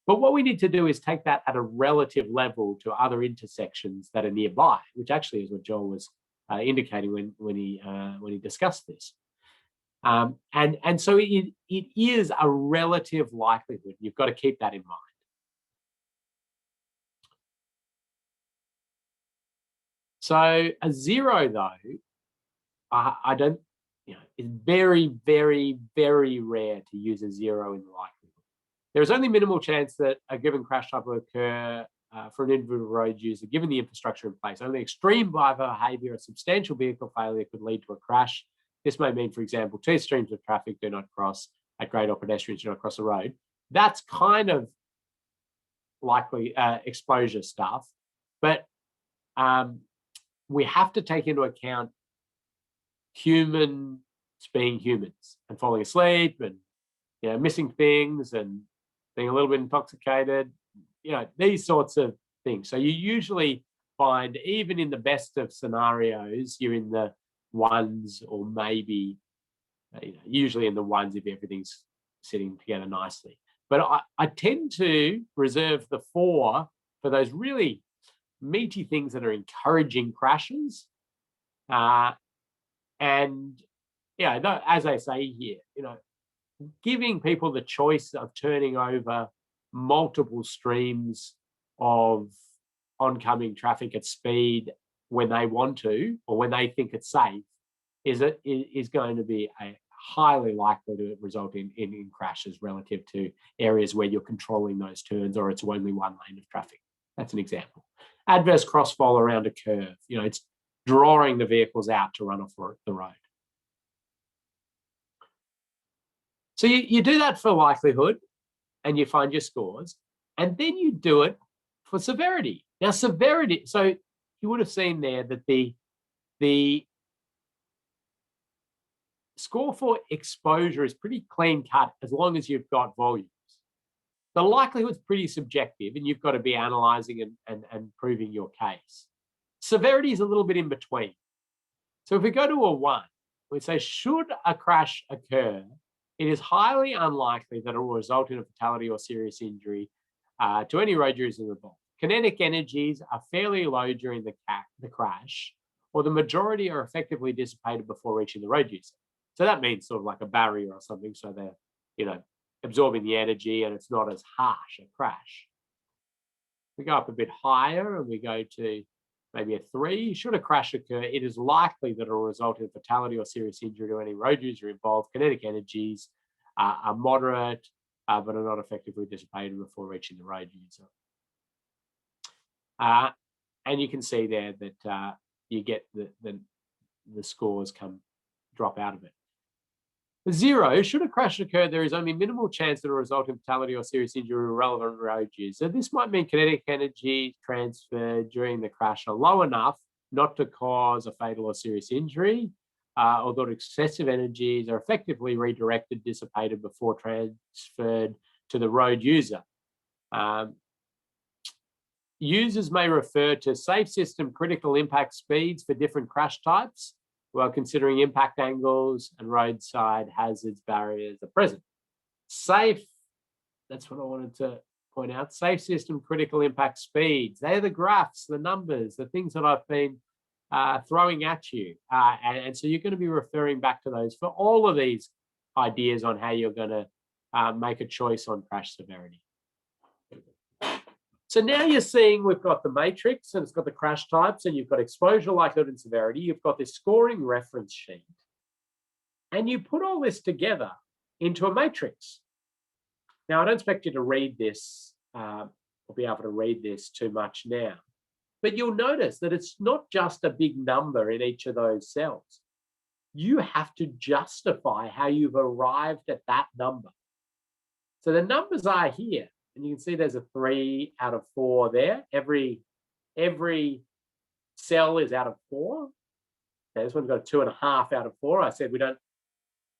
But what we need to do is take that at a relative level to other intersections that are nearby, which actually is what Joel was indicating when he discussed this. And so it is a relative likelihood. You've got to keep that in mind. So a zero, though, I don't, it's very, very, very rare to use a zero in the likelihood. There is only minimal chance that a given crash type will occur for an individual road user, given the infrastructure in place. Only extreme driver behavior or substantial vehicle failure could lead to a crash. This may mean, for example, two streams of traffic do not cross at grade or pedestrians do not cross the road. That's kind of likely exposure stuff, but we have to take into account humans being humans and falling asleep and missing things and being a little bit intoxicated, these sorts of things. So you usually find, even in the best of scenarios, you're in the ones, or maybe usually in the ones if everything's sitting together nicely. But I tend to reserve the 4 for those really meaty things that are encouraging crashes. And as I say here, giving people the choice of turning over multiple streams of oncoming traffic at speed when they want to or when they think it's safe is going to be a highly likely to result in crashes relative to areas where you're controlling those turns or it's only one lane of traffic. That's an example. Adverse crossfall around a curve. It's drawing the vehicles out to run off the road. So you do that for likelihood and you find your scores, and then you do it for severity. Now, severity, so you would have seen there that the score for exposure is pretty clean cut as long as you've got volumes. The likelihood's pretty subjective and you've got to be analysing and proving your case. Severity is a little bit in between. So if we go to a 1, we say, should a crash occur, it is highly unlikely that it will result in a fatality or serious injury to any road users involved. Kinetic energies are fairly low during the crash, or the majority are effectively dissipated before reaching the road user. So that means sort of like a barrier or something, so they're absorbing the energy and it's not as harsh a crash. We go up a bit higher and we go to maybe a 3. Should a crash occur, it is likely that it will result in fatality or serious injury to any road user involved. Kinetic energies are moderate, but are not effectively dissipated before reaching the road user. And you can see there that you get the scores drop out of it. 0, should a crash occur, there is only minimal chance that it will result in fatality or serious injury to relevant road use. So this might mean kinetic energy transferred during the crash are low enough not to cause a fatal or serious injury, although excessive energies are effectively redirected, dissipated before transferred to the road user. Users may refer to safe system critical impact speeds for different crash types, while considering impact angles and roadside hazards barriers are present. Safe, that's what I wanted to point out, safe system critical impact speeds. They're the graphs, the numbers, the things that I've been throwing at you. And so you're going to be referring back to those for all of these ideas on how you're going to make a choice on crash severity. So now you're seeing we've got the matrix and it's got the crash types and you've got exposure, likelihood and severity. You've got this scoring reference sheet and you put all this together into a matrix. Now, I don't expect you to read this or be able to read this too much now, but you'll notice that it's not just a big number in each of those cells. You have to justify how you've arrived at that number. So the numbers are here. And you can see there's a 3 out of 4 there. Every cell is out of 4. Okay, this one's got a 2.5 out of 4. I said we don't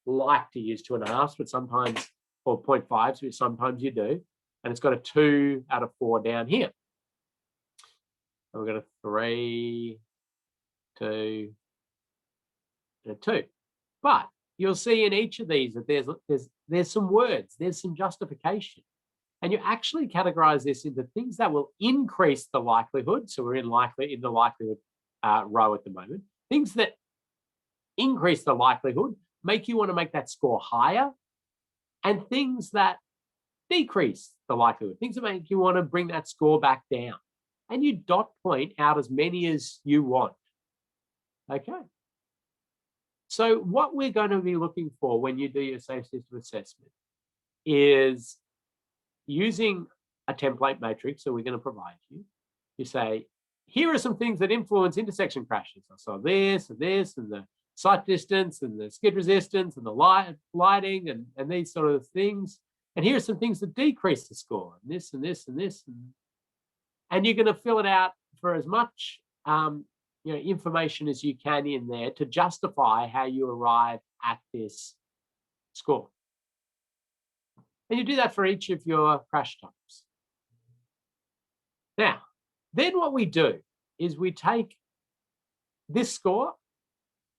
like to use 2.5s, but sometimes, or 0.5s, but sometimes you do. And it's got a 2 out of 4 down here. And we've got a 3, 2, and a 2. But you'll see in each of these that there's some words, there's some justification. And you actually categorize this into things that will increase the likelihood. So we're in the likelihood row at the moment. Things that increase the likelihood, make you want to make that score higher, and things that decrease the likelihood, things that make you want to bring that score back down. And you dot point out as many as you want. Okay. So what we're going to be looking for when you do your safe system assessment is using a template matrix. So we're going to provide you. You say, here are some things that influence intersection crashes. I saw this and this, and the sight distance and the skid resistance and the lighting and these sort of things. And here are some things that decrease the score, and this and this and this. And you're going to fill it out for as much information as you can in there to justify how you arrive at this score. And you do that for each of your crash types. Now, then what we do is we take this score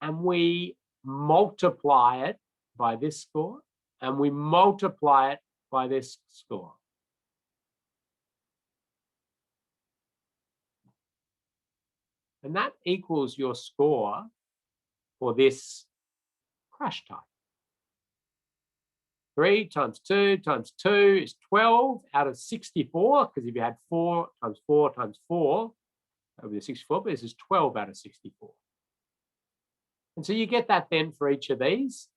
and we multiply it by this score, and we multiply it by this score. And that equals your score for this crash type. 3 times 2 times 2 is 12 out of 64, because if you had 4 times 4 times 4, that would be 64, but this is 12 out of 64. And so you get that then for each of these.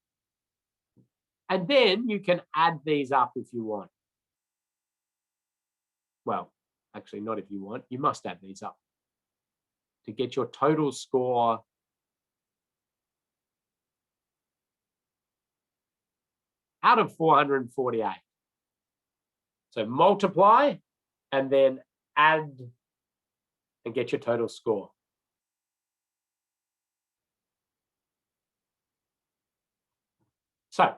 And then you can add these up if you want. Well, actually not if you want, you must add these up to get your total score out of 448. So multiply and then add and get your total score. So,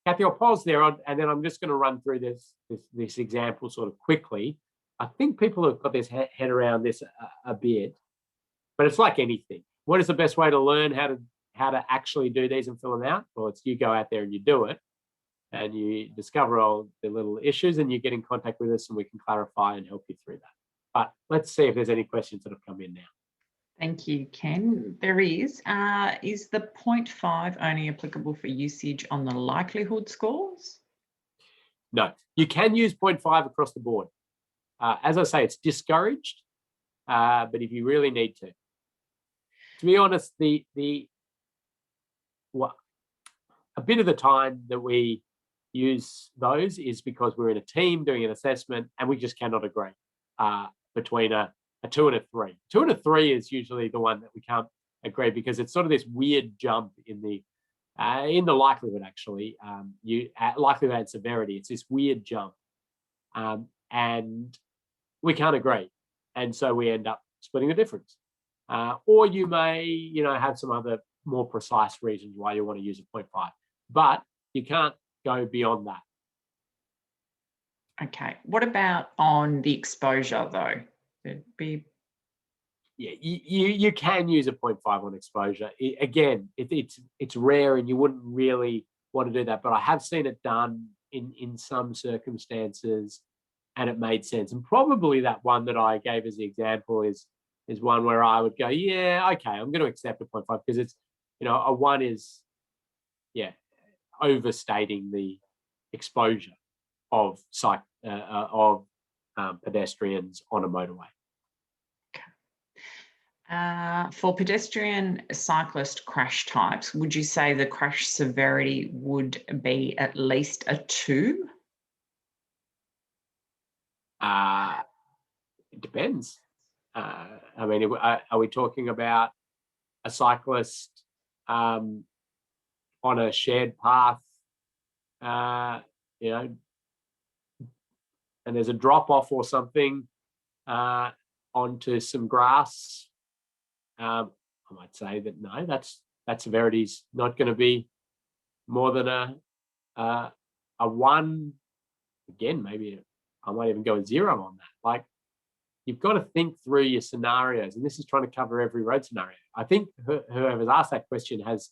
Kathy, I'll pause there, and then I'm just going to run through this example sort of quickly. I think people have got their head around this a bit, but it's like anything. What is the best way to learn how to actually do these and fill them out? Well, it's you go out there and you do it, and you discover all the little issues, and you get in contact with us, and we can clarify and help you through that. But let's see if there's any questions that have come in now. Thank you, Ken. There is. Is the 0.5 only applicable for usage on the likelihood scores? No, you can use 0.5 across the board. As I say, it's discouraged, but if you really need to be honest, a bit of the time that we use those is because we're in a team doing an assessment and we just cannot agree between a 2 and a 3. 2 and a 3 is usually the one that we can't agree, because it's sort of this weird jump in the likelihood, actually, likelihood and severity. It's this weird jump, and we can't agree, and so we end up splitting the difference. Or you may, have some other more precise reasons why you want to use a 0.5, but you can't go beyond that. Okay. What about on the exposure, though? It'd be... Yeah, you can use a 0.5 on exposure. Again, it's rare, and you wouldn't really want to do that, but I have seen it done in some circumstances, and it made sense. And probably that one that I gave as the example is one where I would go, yeah, okay, I'm going to accept a 0.5, because it's, a 1 is, overstating the exposure of pedestrians on a motorway. For pedestrian cyclist crash types, would you say the crash severity would be at least a 2? It depends. I mean, are we talking about a cyclist on a shared path, and there's a drop off or something onto some grass? I might say that no, that severity is not going to be more than a 1. Again, maybe I might even go a 0 on that. Like, you've got to think through your scenarios, and this is trying to cover every road scenario. I think whoever's asked that question has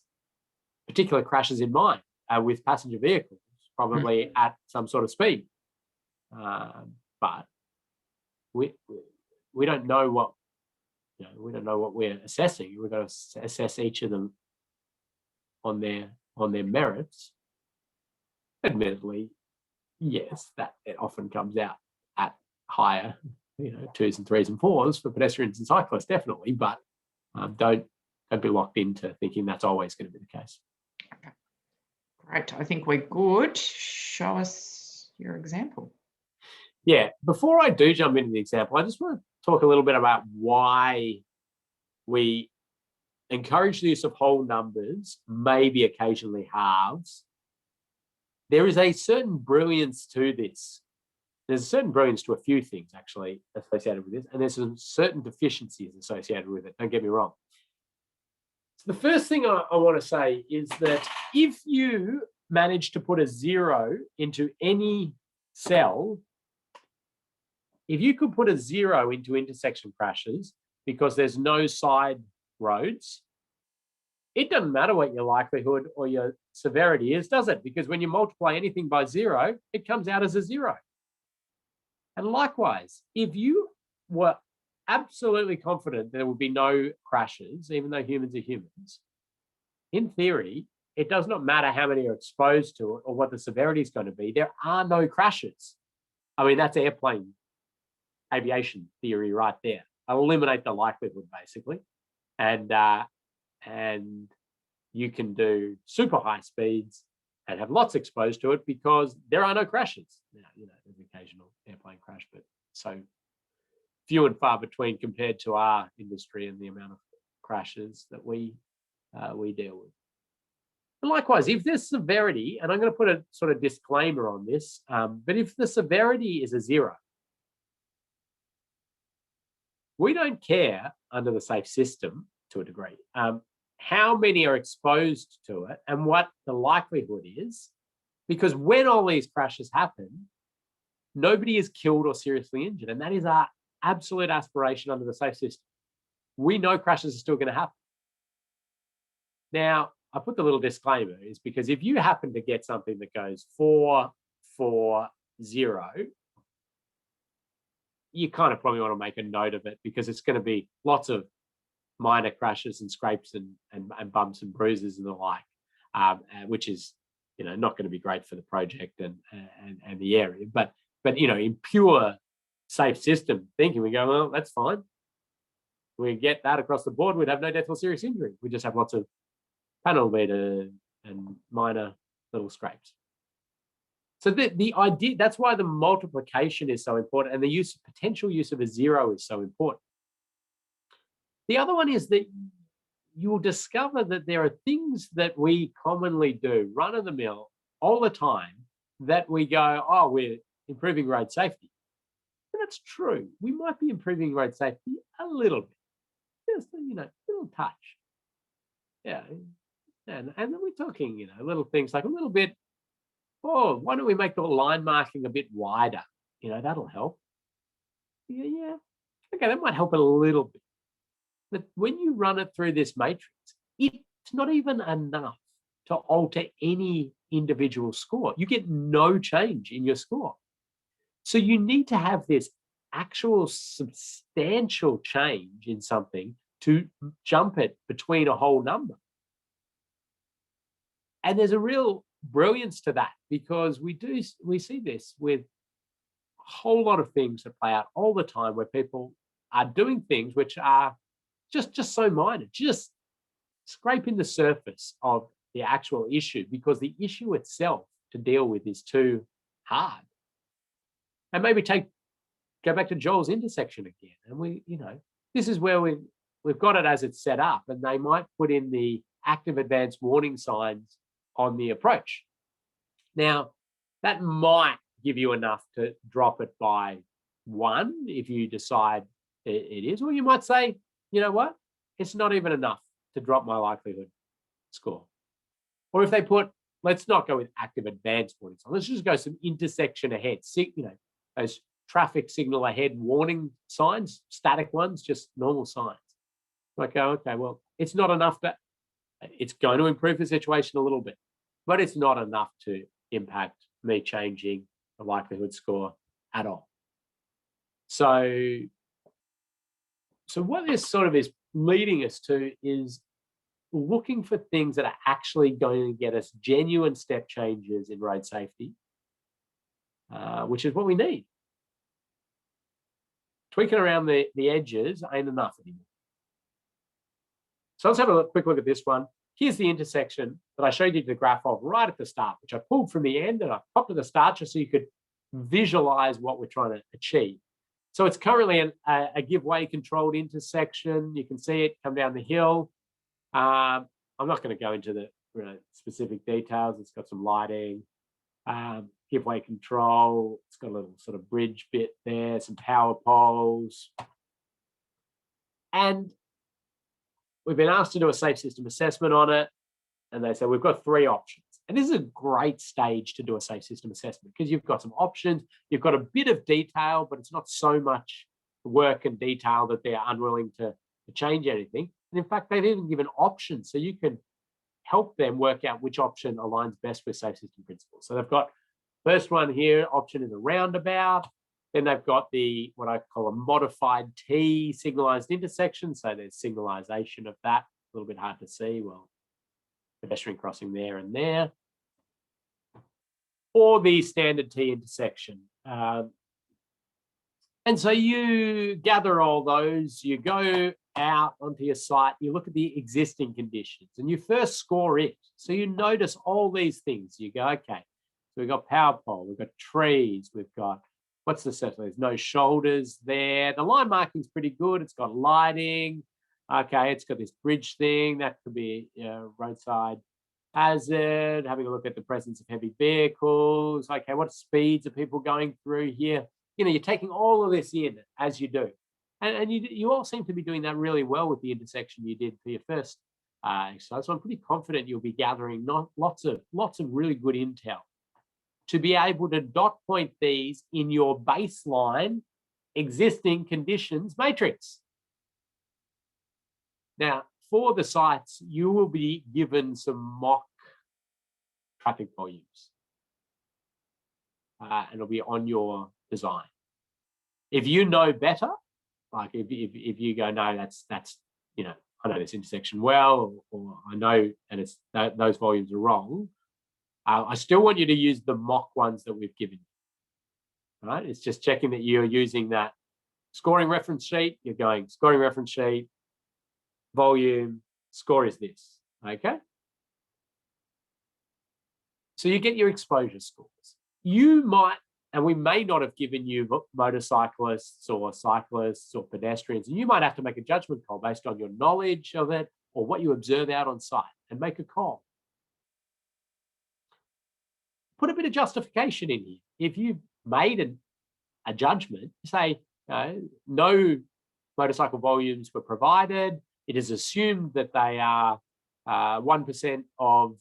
particular crashes in mind with passenger vehicles, probably at some sort of speed. But we don't know what, we don't know what we're assessing. We've got to assess each of them on their merits. Admittedly, yes, that it often comes out at higher, 2s and 3s and 4s for pedestrians and cyclists, definitely. But don't be locked into thinking that's always going to be the case. Okay. Great. I think we're good. Show us your example. Yeah. Before I do jump into the example, I just want to talk a little bit about why we encourage the use of whole numbers, maybe occasionally halves. There is a certain brilliance to this. There's a certain brilliance to a few things actually associated with this, and there's some certain deficiencies associated with it. Don't get me wrong. So the first thing I want to say is that if you manage to put a 0 into any cell, if you could put a 0 into intersection crashes because there's no side roads, it doesn't matter what your likelihood or your severity is, does it? Because when you multiply anything by 0, it comes out as a 0. And likewise, if you were absolutely confident there would be no crashes, even though humans are humans, in theory, it does not matter how many are exposed to it or what the severity is going to be. There are no crashes. I mean, that's aviation theory right there. Eliminate the likelihood, basically. And you can do super high speeds and have lots exposed to it because there are no crashes. Now, there's an occasional airplane crash, but so few and far between compared to our industry and the amount of crashes that we deal with. And likewise, if there's severity, and I'm going to put a sort of disclaimer on this, but if the severity is a 0, we don't care under the safe system to a degree how many are exposed to it and what the likelihood is, because when all these crashes happen, nobody is killed or seriously injured, and that is our absolute aspiration under the safe system. We know crashes are still going to happen. Now, I put the little disclaimer is because if you happen to get something that goes 4, 4, 0, you kind of probably want to make a note of it because it's going to be lots of minor crashes and scrapes and bumps and bruises and the like, which is not going to be great for the project and the area. But in pure safe system thinking, we go, well, that's fine. We get that across the board, we'd have no death or serious injury. We just have lots of panel beat and minor little scrapes. So the idea, that's why the multiplication is so important, and the potential use of a 0 is so important. The other one is that you'll discover that there are things that we commonly do, run of the mill, all the time, that we go, oh, we're improving road safety. And that's true. We might be improving road safety a little bit, just a little touch. Yeah, and then we're talking, little things like a little bit. Oh, why don't we make the line marking a bit wider? That'll help. Yeah. Okay, that might help a little bit. But when you run it through this matrix, it's not even enough to alter any individual score. You get no change in your score. So you need to have this actual substantial change in something to jump it between a whole number. And there's a real brilliance to that because we see this with a whole lot of things that play out all the time where people are doing things which are just so minor, just scraping the surface of the actual issue because the issue itself to deal with is too hard. And maybe go back to Joel's intersection again. And this is where we've got it as it's set up, and they might put in the active advance warning signs on the approach. Now, that might give you enough to drop it by 1 if you decide it is, or you might say, you know what? It's not even enough to drop my likelihood score. Or if they put, let's not go with active advance warning signs. Let's just go some intersection ahead. Those traffic signal ahead warning signs, static ones, just normal signs. Like, okay, well, it's not enough it's going to improve the situation a little bit, but it's not enough to impact me changing the likelihood score at all. So what this sort of is leading us to is looking for things that are actually going to get us genuine step changes in road safety, which is what we need. Tweaking around the edges ain't enough anymore. So let's have a quick look at this one. Here's the intersection that I showed you the graph of right at the start, which I pulled from the end and I popped at the start just so you could visualize what we're trying to achieve. So it's currently a give-way controlled intersection. You can see it come down the hill. I'm not going to go into the specific details. It's got some lighting, give-way control. It's got a little sort of bridge bit there, some power poles. And we've been asked to do a safe system assessment on it. And they said, we've got 3 options. And this is a great stage to do a safe system assessment because you've got some options, you've got a bit of detail, but it's not so much work and detail that they're unwilling to change anything. And in fact, they've even given options so you can help them work out which option aligns best with safe system principles. So they've got first one here, option is a roundabout. Then they've got the what I call a modified T signalized intersection. So there's signalization of that, a little bit hard to see. Well, pedestrian crossing there and there. Or the standard T intersection. And so you gather all those, you go out onto your site, you look at the existing conditions and you first score it. So you notice all these things. You go, okay, so we've got power pole, we've got trees, we've got, what's the set? There's no shoulders there. The line marking's pretty good. It's got lighting. Okay, it's got this bridge thing. That could be roadside hazard, having a look at the presence of heavy vehicles. Okay, what speeds are people going through here? You know, you're taking all of this in as you do. And you all seem to be doing that really well with the intersection you did for your first exercise. So I'm pretty confident you'll be gathering lots of really good intel to be able to dot point these in your baseline existing conditions matrix. Now, for the sites, you will be given some mock traffic volumes. And it'll be on your design. If you know better, like if you go, no, that's you know, I know this intersection well, or I know, and it's those volumes are wrong. I still want you to use the mock ones that we've given you. Right? It's just checking that you're using that scoring reference sheet. You're going scoring reference sheet, volume, score is this. Okay. So you get your exposure scores. You might, and we may not have given you motorcyclists or cyclists or pedestrians, and you might have to make a judgment call based on your knowledge of it or what you observe out on site and make a call. Put a bit of justification in here. If you've made a judgment, say no motorcycle volumes were provided, it is assumed that they are 1% of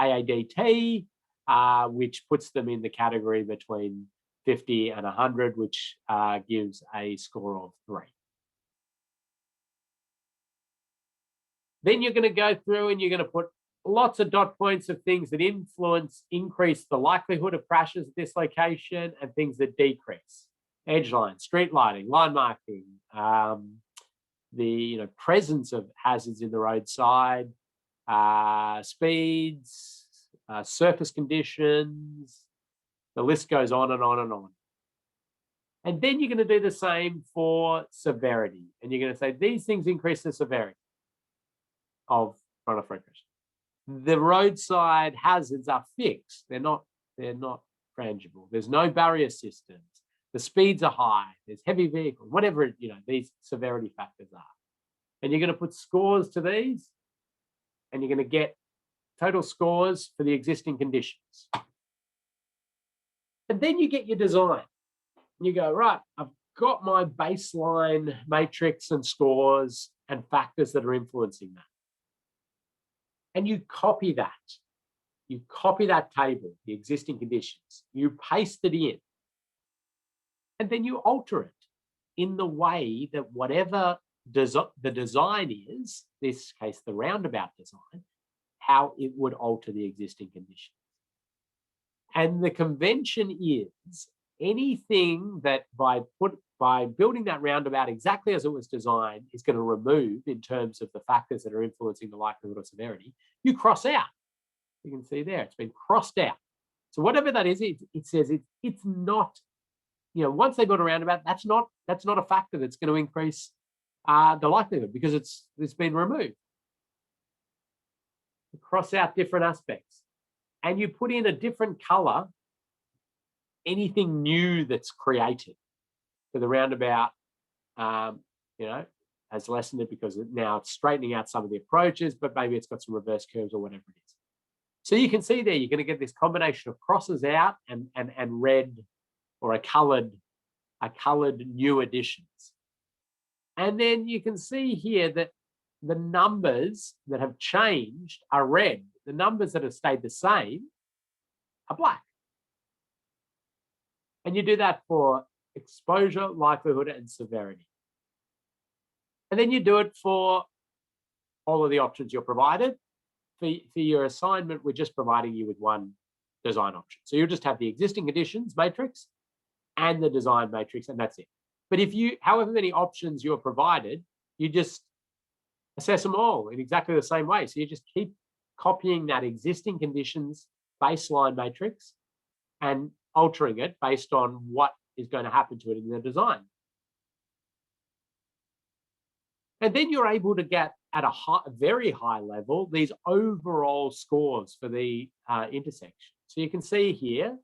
AADT, which puts them in the category between 50 and 100, which gives a score of 3. Then you're going to go through and you're going to put lots of dot points of things that increase the likelihood of crashes at this location and things that decrease. Edge lines, street lighting, line marking, the presence of hazards in the roadside, speeds, surface conditions, the list goes on and on and on. And then you're going to do the same for severity. And you're going to say, these things increase the severity of front crash. The roadside hazards are fixed. They're not frangible. There's no barrier systems. The speeds are high. There's heavy vehicles, whatever, these severity factors are. And you're going to put scores to these, and you're going to get total scores for the existing conditions. And then you get your design. You go, right, I've got my baseline matrix and scores and factors that are influencing that. And you copy that. You copy that table, the existing conditions. You paste it in. And then you alter it in the way that whatever the design is, this case, the roundabout design, how it would alter the existing conditions. And the convention is anything that by building that roundabout exactly as it was designed is going to remove in terms of the factors that are influencing the likelihood or severity, you cross out. You can see there, it's been crossed out. So whatever that is, it says it's not, once they build a roundabout, that's not a factor that's going to increase the likelihood because it's been removed. You cross out different aspects. And you put in a different color, anything new that's created. So the roundabout, has lessened it because now it's straightening out some of the approaches, but maybe it's got some reverse curves or whatever it is. So you can see there, you're going to get this combination of crosses out and red or a colored new additions. And then you can see here that the numbers that have changed are red. The numbers that have stayed the same are black. And you do that for exposure, likelihood, and severity. And then you do it for all of the options you're provided. For your assignment, we're just providing you with one design option. So you'll just have the existing conditions matrix and the design matrix, and that's it. But however many options you're provided, you just assess them all in exactly the same way. So you just keep copying that existing conditions baseline matrix and altering it based on what is going to happen to it in the design. And then you're able to get at a very high level these overall scores for the intersection. So you can see here,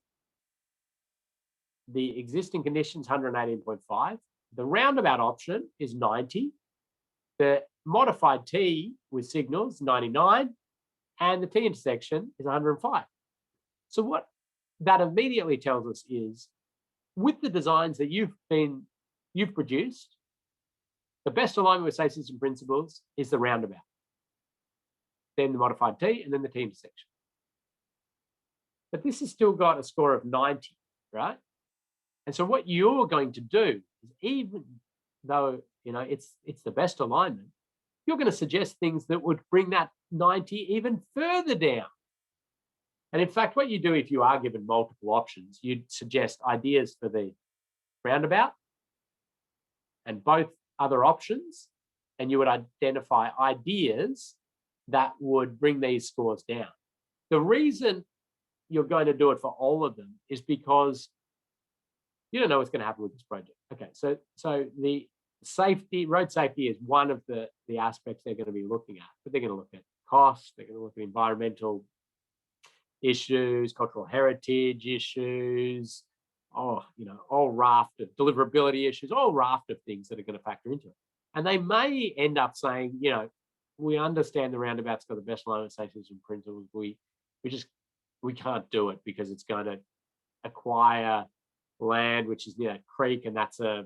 the existing conditions 118.5. The roundabout option is 90. The modified T with signals 99, and the T intersection is 105. So what that immediately tells us is, with the designs that you've produced, the best alignment with safe system principles is the roundabout, then the modified T, and then the T intersection. But this has still got a score of 90, right? And so what you're going to do is, even though it's the best alignment, you're going to suggest things that would bring that 90 even further down. And in fact, what you do if you are given multiple options, you'd suggest ideas for the roundabout and both other options, and you would identify ideas that would bring these scores down. The reason you're going to do it for all of them is because you don't know what's going to happen with this project. Okay, so the road safety is one of the aspects they're going to be looking at, but they're going to look at cost, they're going to look at environmental issues, cultural heritage issues, all raft of deliverability issues, all raft of things that are going to factor into it. And they may end up saying, we understand the roundabout's got the best alignment safe system principles. We can't do it because it's going to acquire land, which is near a creek, and that's a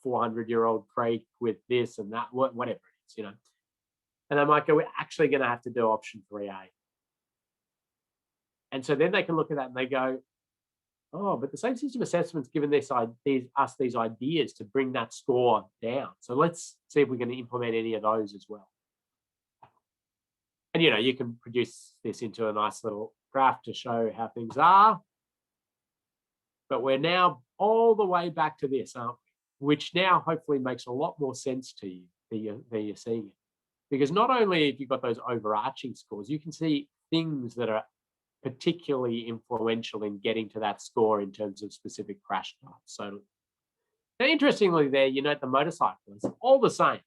400-year-old creek with this and that, whatever it is, And they might go, we're actually going to have to do option 3A. And so then they can look at that and they go, oh, but the safe system assessment's given us these ideas to bring that score down. So let's see if we're going to implement any of those as well. And, you can produce this into a nice little graph to show how things are. But we're now all the way back to this, aren't we? Which now hopefully makes a lot more sense to you that you're seeing it. Because not only have you got those overarching scores, you can see things that are particularly influential in getting to that score in terms of specific crash types. So now, interestingly there, the motorcycle is all the same.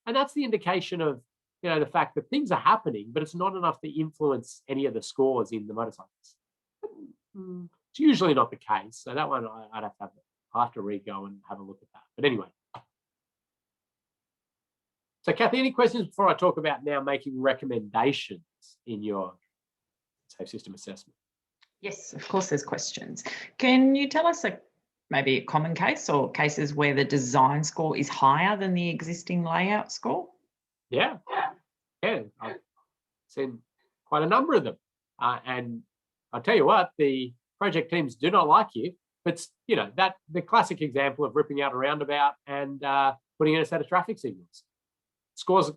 And that's the indication of, the fact that things are happening, but it's not enough to influence any of the scores in the motorcycles. It's usually not the case. So that one I'd have to re-go and have a look at that. But anyway. So Kathy, any questions before I talk about now making recommendations in your safe system assessment? Yes, of course there's questions. Can you tell us maybe a common case or cases where the design score is higher than the existing layout score? Yeah, I've seen quite a number of them. And I'll tell you what, the project teams do not like you, but that the classic example of ripping out a roundabout and putting in a set of traffic signals. Scores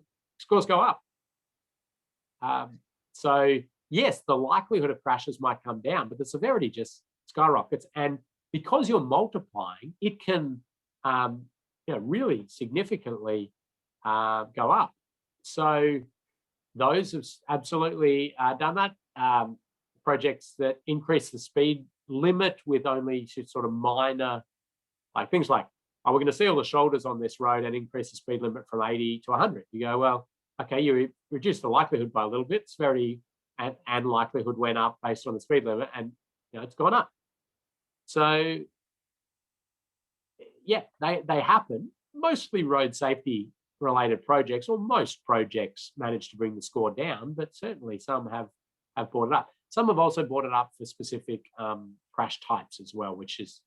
go up. So yes, the likelihood of crashes might come down, but the severity just skyrockets. And because you're multiplying, it can really significantly go up. So those have absolutely done that. Projects that increase the speed limit with only sort of minor, like things like, oh, we're going to seal the shoulders on this road and increase the speed limit from 80 to 100. You go, well, okay, you reduce the likelihood by a little bit. Severity and likelihood went up based on the speed limit, and it's gone up. So yeah, they happen. Mostly road safety related projects, or most projects manage to bring the score down, but certainly some have brought it up. Some have also brought it up for specific crash types as well, which is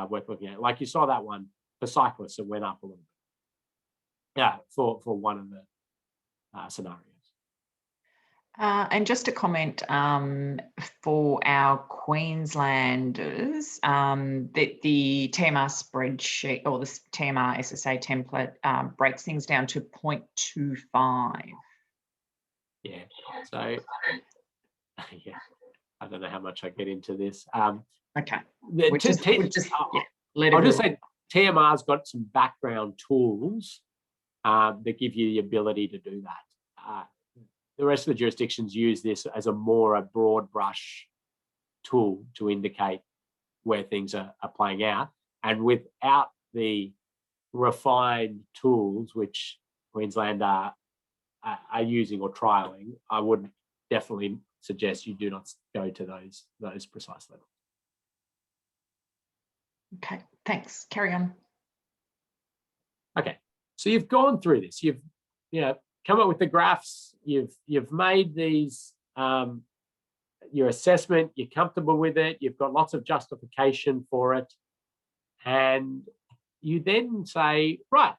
worth looking at. Like you saw that one for cyclists, it went up a little bit. Yeah, for one of the scenarios. And just a comment for our Queenslanders, that the TMR spreadsheet or the TMR SSA template breaks things down to 0.25. Yeah, so yeah, I don't know how much I get into this. Okay. I'll just say TMR's got some background tools that give you the ability to do that. The rest of the jurisdictions use this as a broad brush tool to indicate where things are playing out. And without the refined tools which Queensland are using or trialing, I would definitely suggest you do not go to those precise levels. Okay, thanks. Carry on. Okay, so you've gone through this. You've come up with the graphs. You've made these your assessment. You're comfortable with it. You've got lots of justification for it, and you then say, right,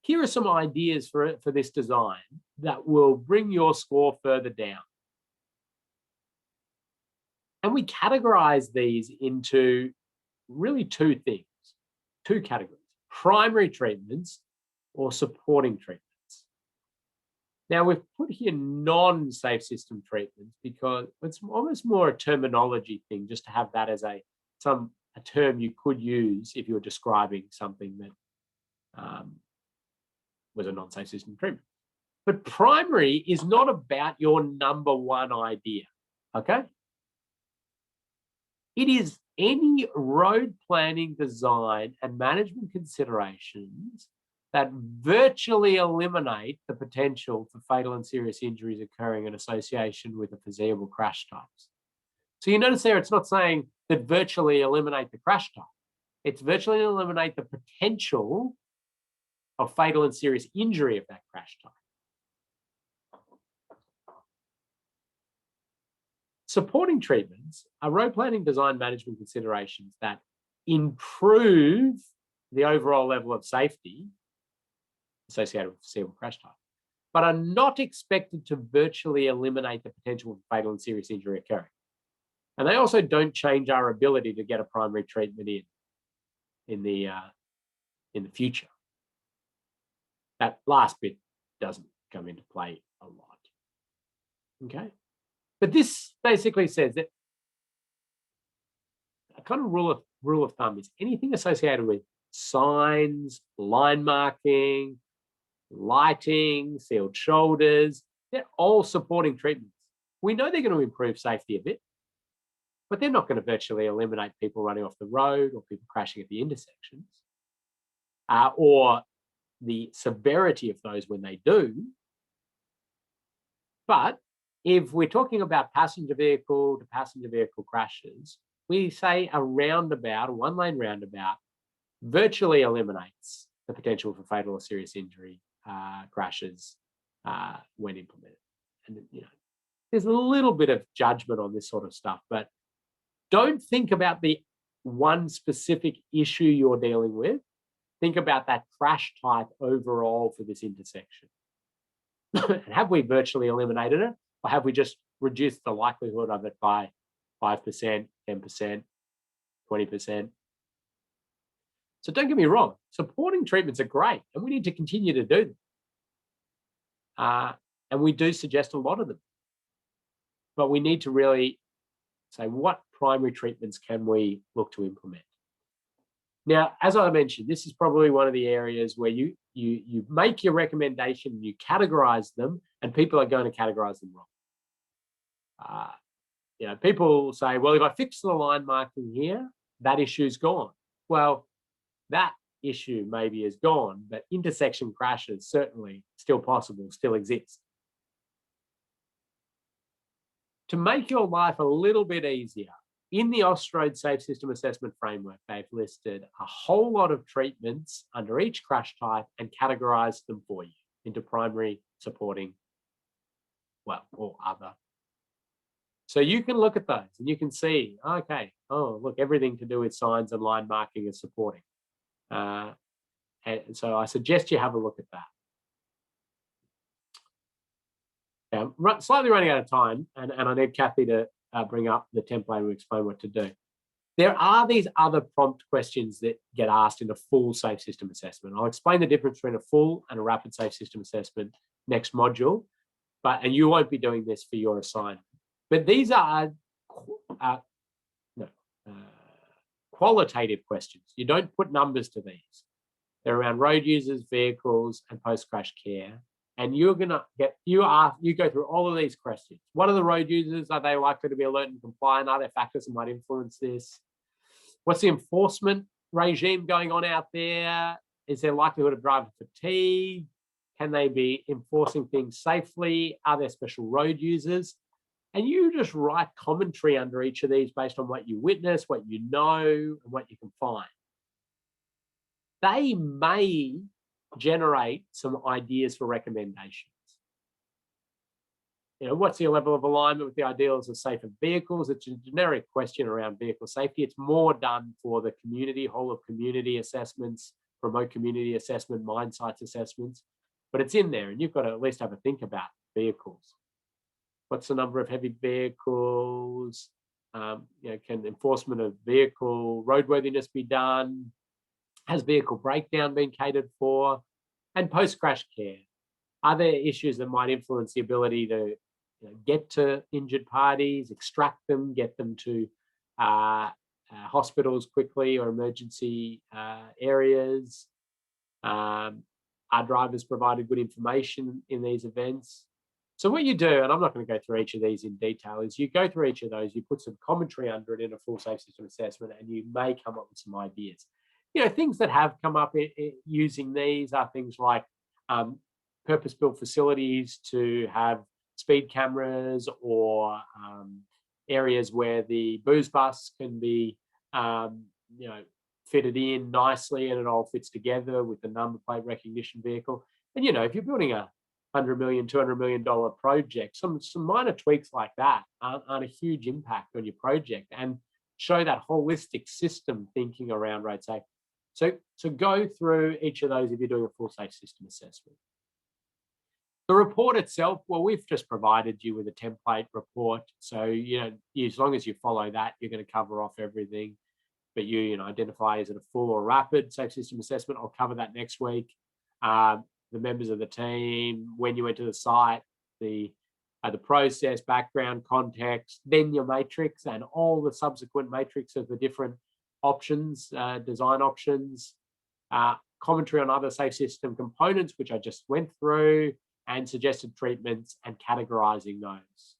here are some ideas for this design that will bring your score further down. And we categorize these into really two categories: primary treatments or supporting treatments. Now, we've put here non-safe system treatments because it's almost more a terminology thing, just to have that as a term you could use if you're describing something that was a non-safe system treatment. But primary is not about your number one idea, okay? It is any road planning, design, and management considerations that virtually eliminate the potential for fatal and serious injuries occurring in association with the foreseeable crash types. So you notice there, it's not saying that virtually eliminate the crash type. It's virtually eliminate the potential of fatal and serious injury of that crash type. Supporting treatments are road planning, design, management considerations that improve the overall level of safety associated with foreseeable crash type, but are not expected to virtually eliminate the potential for fatal and serious injury occurring. And they also don't change our ability to get a primary treatment in the future. That last bit doesn't come into play a lot. Okay, but this basically says that a kind of rule of thumb is anything associated with signs, line marking, lighting, sealed shoulders, they're all supporting treatments. We know they're going to improve safety a bit, but they're not going to virtually eliminate people running off the road or people crashing at the intersections, or the severity of those when they do. But if we're talking about passenger vehicle to passenger vehicle crashes, we say a one-lane roundabout virtually eliminates the potential for fatal or serious injury crashes when implemented. And there's a little bit of judgment on this sort of stuff, but don't think about the one specific issue you're dealing with. Think about that crash type overall for this intersection. Have we virtually eliminated it, or have we just reduced the likelihood of it by 5%, 10%, 20%? So don't get me wrong, supporting treatments are great, and we need to continue to do them. And we do suggest a lot of them. but we need to really say, what primary treatments can we look to implement? Now, as I mentioned, this is probably one of the areas where you make your recommendation, you categorize them, and people are going to categorize them wrong. People say, well, if I fix the line marking here, that issue's gone. Well, that issue maybe is gone, but intersection crashes certainly still possible, still exist. To make your life a little bit easier, in the Austroad Safe System Assessment Framework, they've listed a whole lot of treatments under each crash type and categorized them for you into primary, supporting, or other. So you can look at those and you can see, okay, oh, look, everything to do with signs and line marking is supporting. And so I suggest you have a look at that. Now, slightly running out of time, and I need Kathy to bring up the template and explain what to do. There are these other prompt questions that get asked in a full safe system assessment. I'll explain the difference between a full and a rapid safe system assessment next module, and you won't be doing this for your assignment. But these are qualitative questions. You don't put numbers to these. They're around road users, vehicles, and post-crash care. And you're gonna you go through all of these questions. What are the road users? Are they likely to be alert and compliant? Are there factors that might influence this? What's the enforcement regime going on out there? Is there likelihood of driver fatigue? Can they be enforcing things safely? Are there special road users? And you just write commentary under each of these based on what you witness, what you know, and what you can find. They may generate some ideas for recommendations. What's your level of alignment with the ideals of safer vehicles? It's a generic question around vehicle safety. It's more done for the community, whole of community assessments, remote community assessment, mine sites assessments, but it's in there and you've got to at least have a think about vehicles. What's the number of heavy vehicles? Can enforcement of vehicle roadworthiness be done? Has vehicle breakdown been catered for? And post-crash care. Are there issues that might influence the ability to get to injured parties, extract them, get them to hospitals quickly or emergency areas? Are drivers provided good information in these events? So what you do, and I'm not going to go through each of these in detail, is you go through each of those, you put some commentary under it in a full safe system assessment, and you may come up with some ideas. Things that have come up using these are things like purpose-built facilities to have speed cameras or areas where the booze bus can be, fitted in nicely and it all fits together with the number plate recognition vehicle. And, if you're building a $100 million, $200 million project, some minor tweaks like that aren't a huge impact on your project and show that holistic system thinking around road safety. So go through each of those if you're doing a full safe system assessment. The report itself, well, we've just provided you with a template report. So, as long as you follow that, you're going to cover off everything. But you identify, is it a full or rapid safe system assessment? I'll cover that next week. The members of the team, when you went to the site, the process, background, context, then your matrix and all the subsequent matrix of the different options, design options, commentary on other safe system components, which I just went through, and suggested treatments and categorizing those.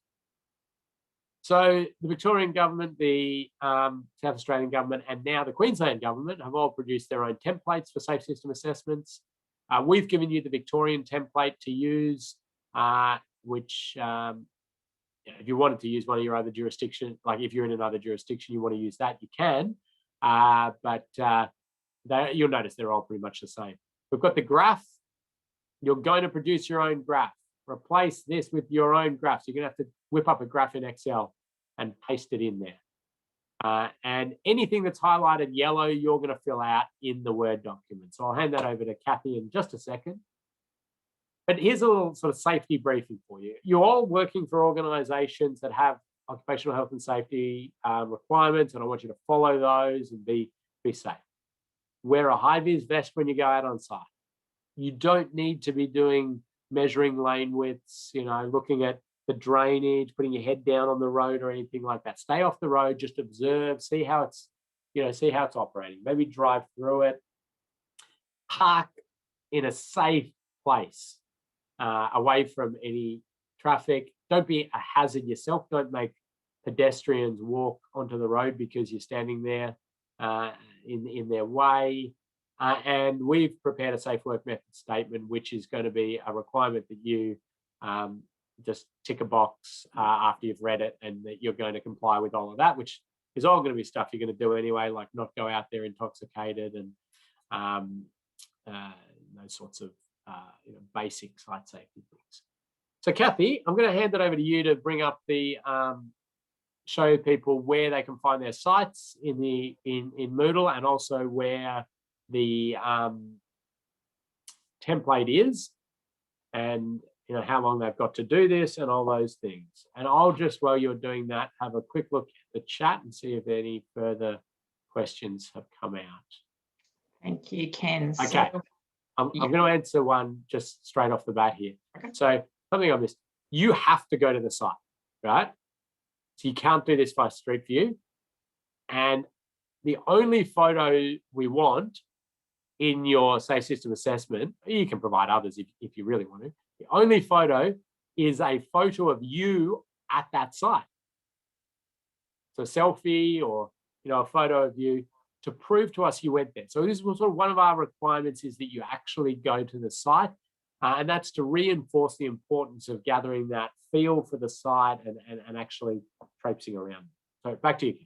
So the Victorian government, the South Australian government, and now the Queensland government have all produced their own templates for safe system assessments. We've given you the Victorian template to use, which if you wanted to use one of your other jurisdictions, like if you're in another jurisdiction, you want to use that, you can. But you'll notice they're all pretty much the same. We've got the graph. You're going to produce your own graph. Replace this with your own graph. So you're going to have to whip up a graph in Excel and paste it in there. And anything that's highlighted yellow, you're going to fill out in the Word document. So I'll hand that over to Kathy in just a second. But here's a little sort of safety briefing for you. You're all working for organisations that have occupational health and safety requirements, and I want you to follow those and be safe. Wear a high-vis vest when you go out on site. You don't need to be doing measuring lane widths, looking at the drainage, putting your head down on the road or anything like that. Stay off the road, just observe, see how it's, see how it's operating. Maybe drive through it. Park in a safe place, away from any traffic. Don't be a hazard yourself. Don't make pedestrians walk onto the road because you're standing there in their way. And we've prepared a safe work method statement, which is going to be a requirement that you just tick a box after you've read it, and that you're going to comply with all of that, which is all going to be stuff you're going to do anyway, like not go out there intoxicated and those sorts of basic site safety things. So Kathy, I'm going to hand it over to you to bring up the show people where they can find their sites in Moodle, and also where the template is, and how long they've got to do this and all those things. And I'll just, while you're doing that, have a quick look at the chat and see if any further questions have come out. Thank you, Ken. Okay, I'm going to answer one just straight off the bat here. Okay. So something I missed. You have to go to the site, right? So you can't do this by Street View. And the only photo we want in your safe system assessment, you can provide others if you really want to. The only photo is a photo of you at that site. So a selfie or a photo of you to prove to us you went there. So this was sort of one of our requirements, is that you actually go to the site. And that's to reinforce the importance of gathering that feel for the site and actually traipsing around. So back to you.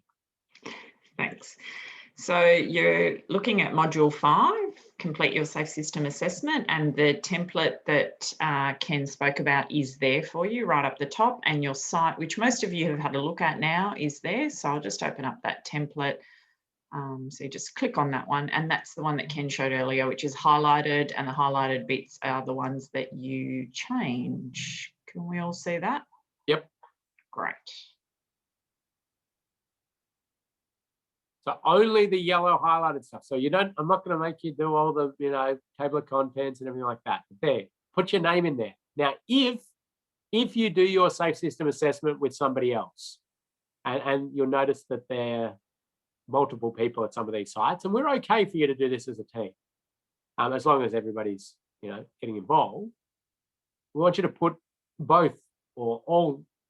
Thanks. So you're looking at Module 5, complete your safe system assessment, and the template that Ken spoke about is there for you right up the top, and your site, which most of you have had a look at now, is there. So I'll just open up that template. So you just click on that one, and that's the one that Ken showed earlier, which is highlighted, and the highlighted bits are the ones that you change. Can we all see that? Yep. Great. So only the yellow highlighted stuff. So I'm not going to make you do all the, table of contents and everything like that. There, put your name in there. Now, if you do your safe system assessment with somebody else, and you'll notice that there are multiple people at some of these sites, and we're okay for you to do this as a team, as long as everybody's, getting involved. We want you to put both or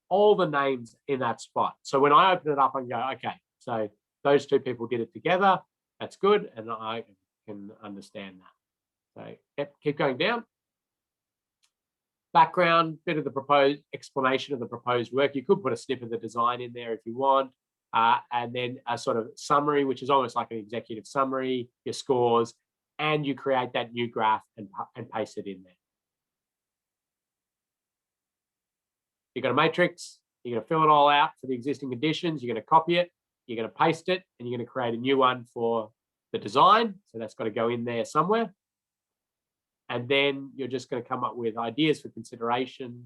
all the names in that spot. So when I open it up, I can go, okay, so those two people did it together. That's good, and I can understand that. So keep going down. Background, bit of the proposed explanation of the proposed work. You could put a snippet of the design in there if you want, and then a sort of summary, which is almost like an executive summary, your scores, and you create that new graph and paste it in there. You've got a matrix. You're going to fill it all out for the existing conditions. You're going to copy it. You're going to paste it, and you're going to create a new one for the design. So that's got to go in there somewhere. And then you're just going to come up with ideas for consideration,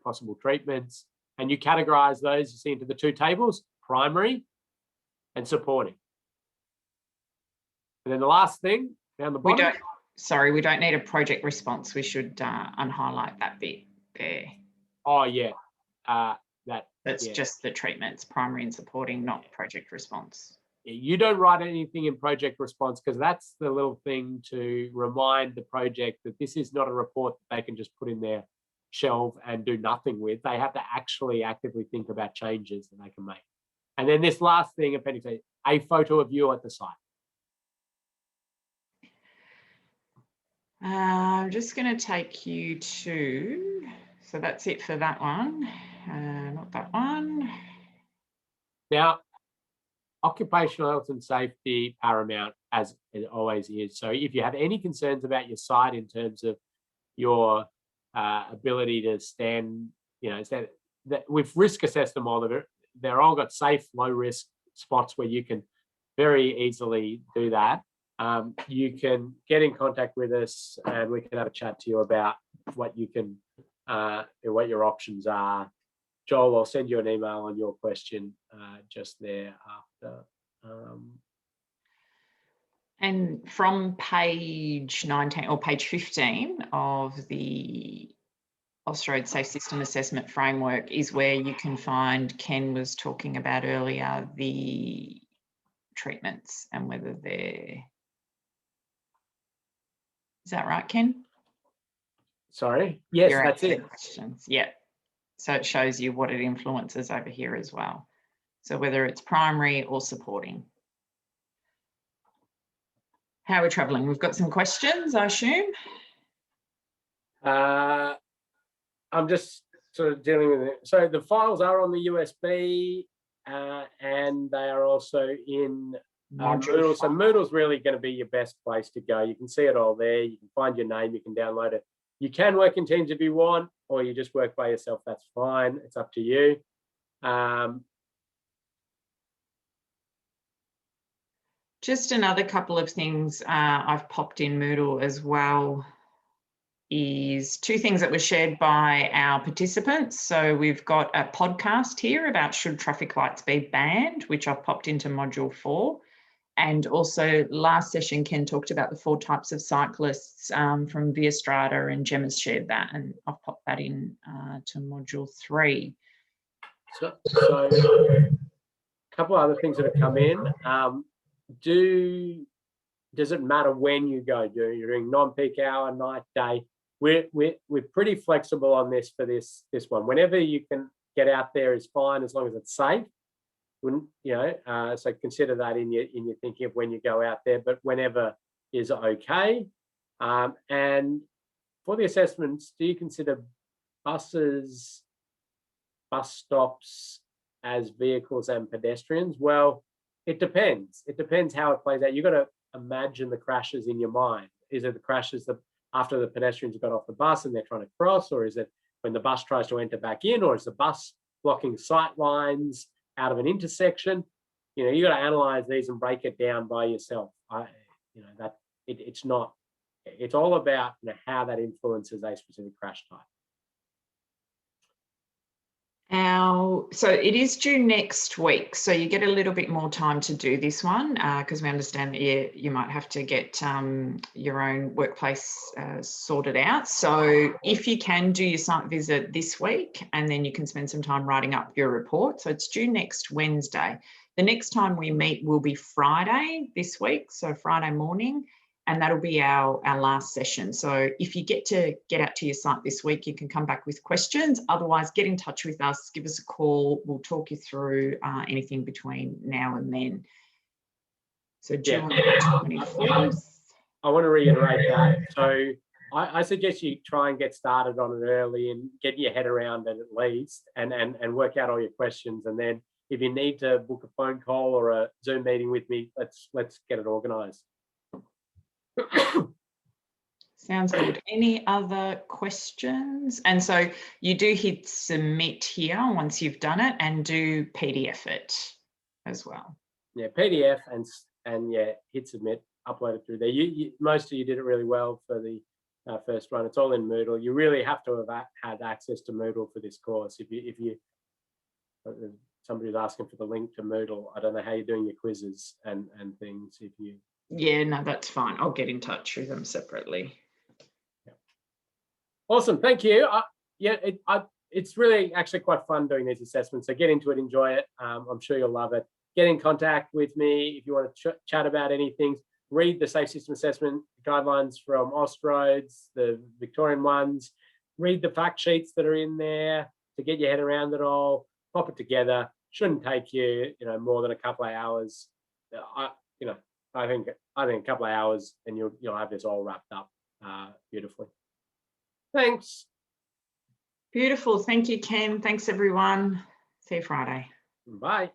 possible treatments. And you categorize those, you see, into the two tables, primary and supporting. And then the last thing down the bottom. We don't need a project response. We should unhighlight that bit there. Oh, yeah. That's just the treatments, primary and supporting, not project response. You don't write anything in project response, because that's the little thing to remind the project that this is not a report that they can just put in their shelf and do nothing with. They have to actually actively think about changes that they can make. And then this last thing, appendix A photo of you at the site. I'm just going to take you to, so that's it for that one. Not that one. Now, occupational health and safety paramount, as it always is. So if you have any concerns about your site in terms of your ability to stand, that we've risk assessed them all. They're all got safe, low risk spots where you can very easily do that. You can get in contact with us, and we can have a chat to you about what you can, what your options are. Joel, I'll send you an email on your question just there after. And from page 19 or page 15 of the Austroad Safe System Assessment Framework is where you can find, Ken was talking about earlier, the treatments and whether they're, is that right, Ken? Sorry. Yes, Your that's it. questions. Yeah. So it shows you what it influences over here as well. So whether it's primary or supporting. How are we travelling? We've got some questions, I assume. I'm just sort of dealing with it. So the files are on the USB and they are also in Moodle. So Moodle's really going to be your best place to go. You can see it all there. You can find your name. You can download it. You can work in teams if you want, or you just work by yourself. That's fine. It's up to you. Just another couple of things I've popped in Moodle as well is two things that were shared by our participants. So we've got a podcast here about should traffic lights be banned, which I've popped into module 4. And also last session, Ken talked about the 4 types of cyclists from Via Strata, and Gemma's shared that, and I've popped that in to module 3. So a couple of other things that have come in. Does it matter when you go? You're doing non-peak hour, night, day? We're pretty flexible on this for this one. Whenever you can get out there is fine, as long as it's safe. Wouldn't so consider that in your thinking of when you go out there, but whenever is okay. And for the assessments, do you consider buses, bus stops as vehicles and pedestrians? Well, it depends. It depends how it plays out. You've got to imagine the crashes in your mind. Is it the crashes that after the pedestrians got off the bus and they're trying to cross, or is it when the bus tries to enter back in, or is the bus blocking sight lines out of an intersection? You got to analyze these and break it down by yourself. It's not. It's all about how that influences a specific crash type. So it is due next week, so you get a little bit more time to do this one because we understand that you might have to get your own workplace sorted out. So if you can do your site visit this week, and then you can spend some time writing up your report. So it's due next Wednesday. The next time we meet will be Friday this week, so Friday morning, and that'll be our last session. So if you get out to your site this week, you can come back with questions. Otherwise, get in touch with us, give us a call. We'll talk you through anything between now and then. So June 24th. I want to reiterate that. So I suggest you try and get started on it early and get your head around it at least, and work out all your questions. And then if you need to book a phone call or a Zoom meeting with me, let's get it organised. Sounds good. Any other questions? And so you do hit submit here once you've done it, and do PDF it as well. Yeah, PDF and hit submit, upload it through there. Most of you did it really well for the first run. It's all in Moodle. You really have to have had access to Moodle for this course. If somebody's asking for the link to Moodle, I don't know how you're doing your quizzes and things. Yeah, no, that's fine. I'll get in touch with them separately. Yeah. Awesome, thank you. It's really actually quite fun doing these assessments. So get into it, enjoy it. I'm sure you'll love it. Get in contact with me if you want to chat about anything. Read the Safe System Assessment guidelines from Austroads, the Victorian ones. Read the fact sheets that are in there to get your head around it all. Pop it together. Shouldn't take you, more than a couple of hours. I think a couple of hours and you'll have this all wrapped up beautifully. Thanks. Beautiful. Thank you, Ken. Thanks, everyone. See you Friday. Bye.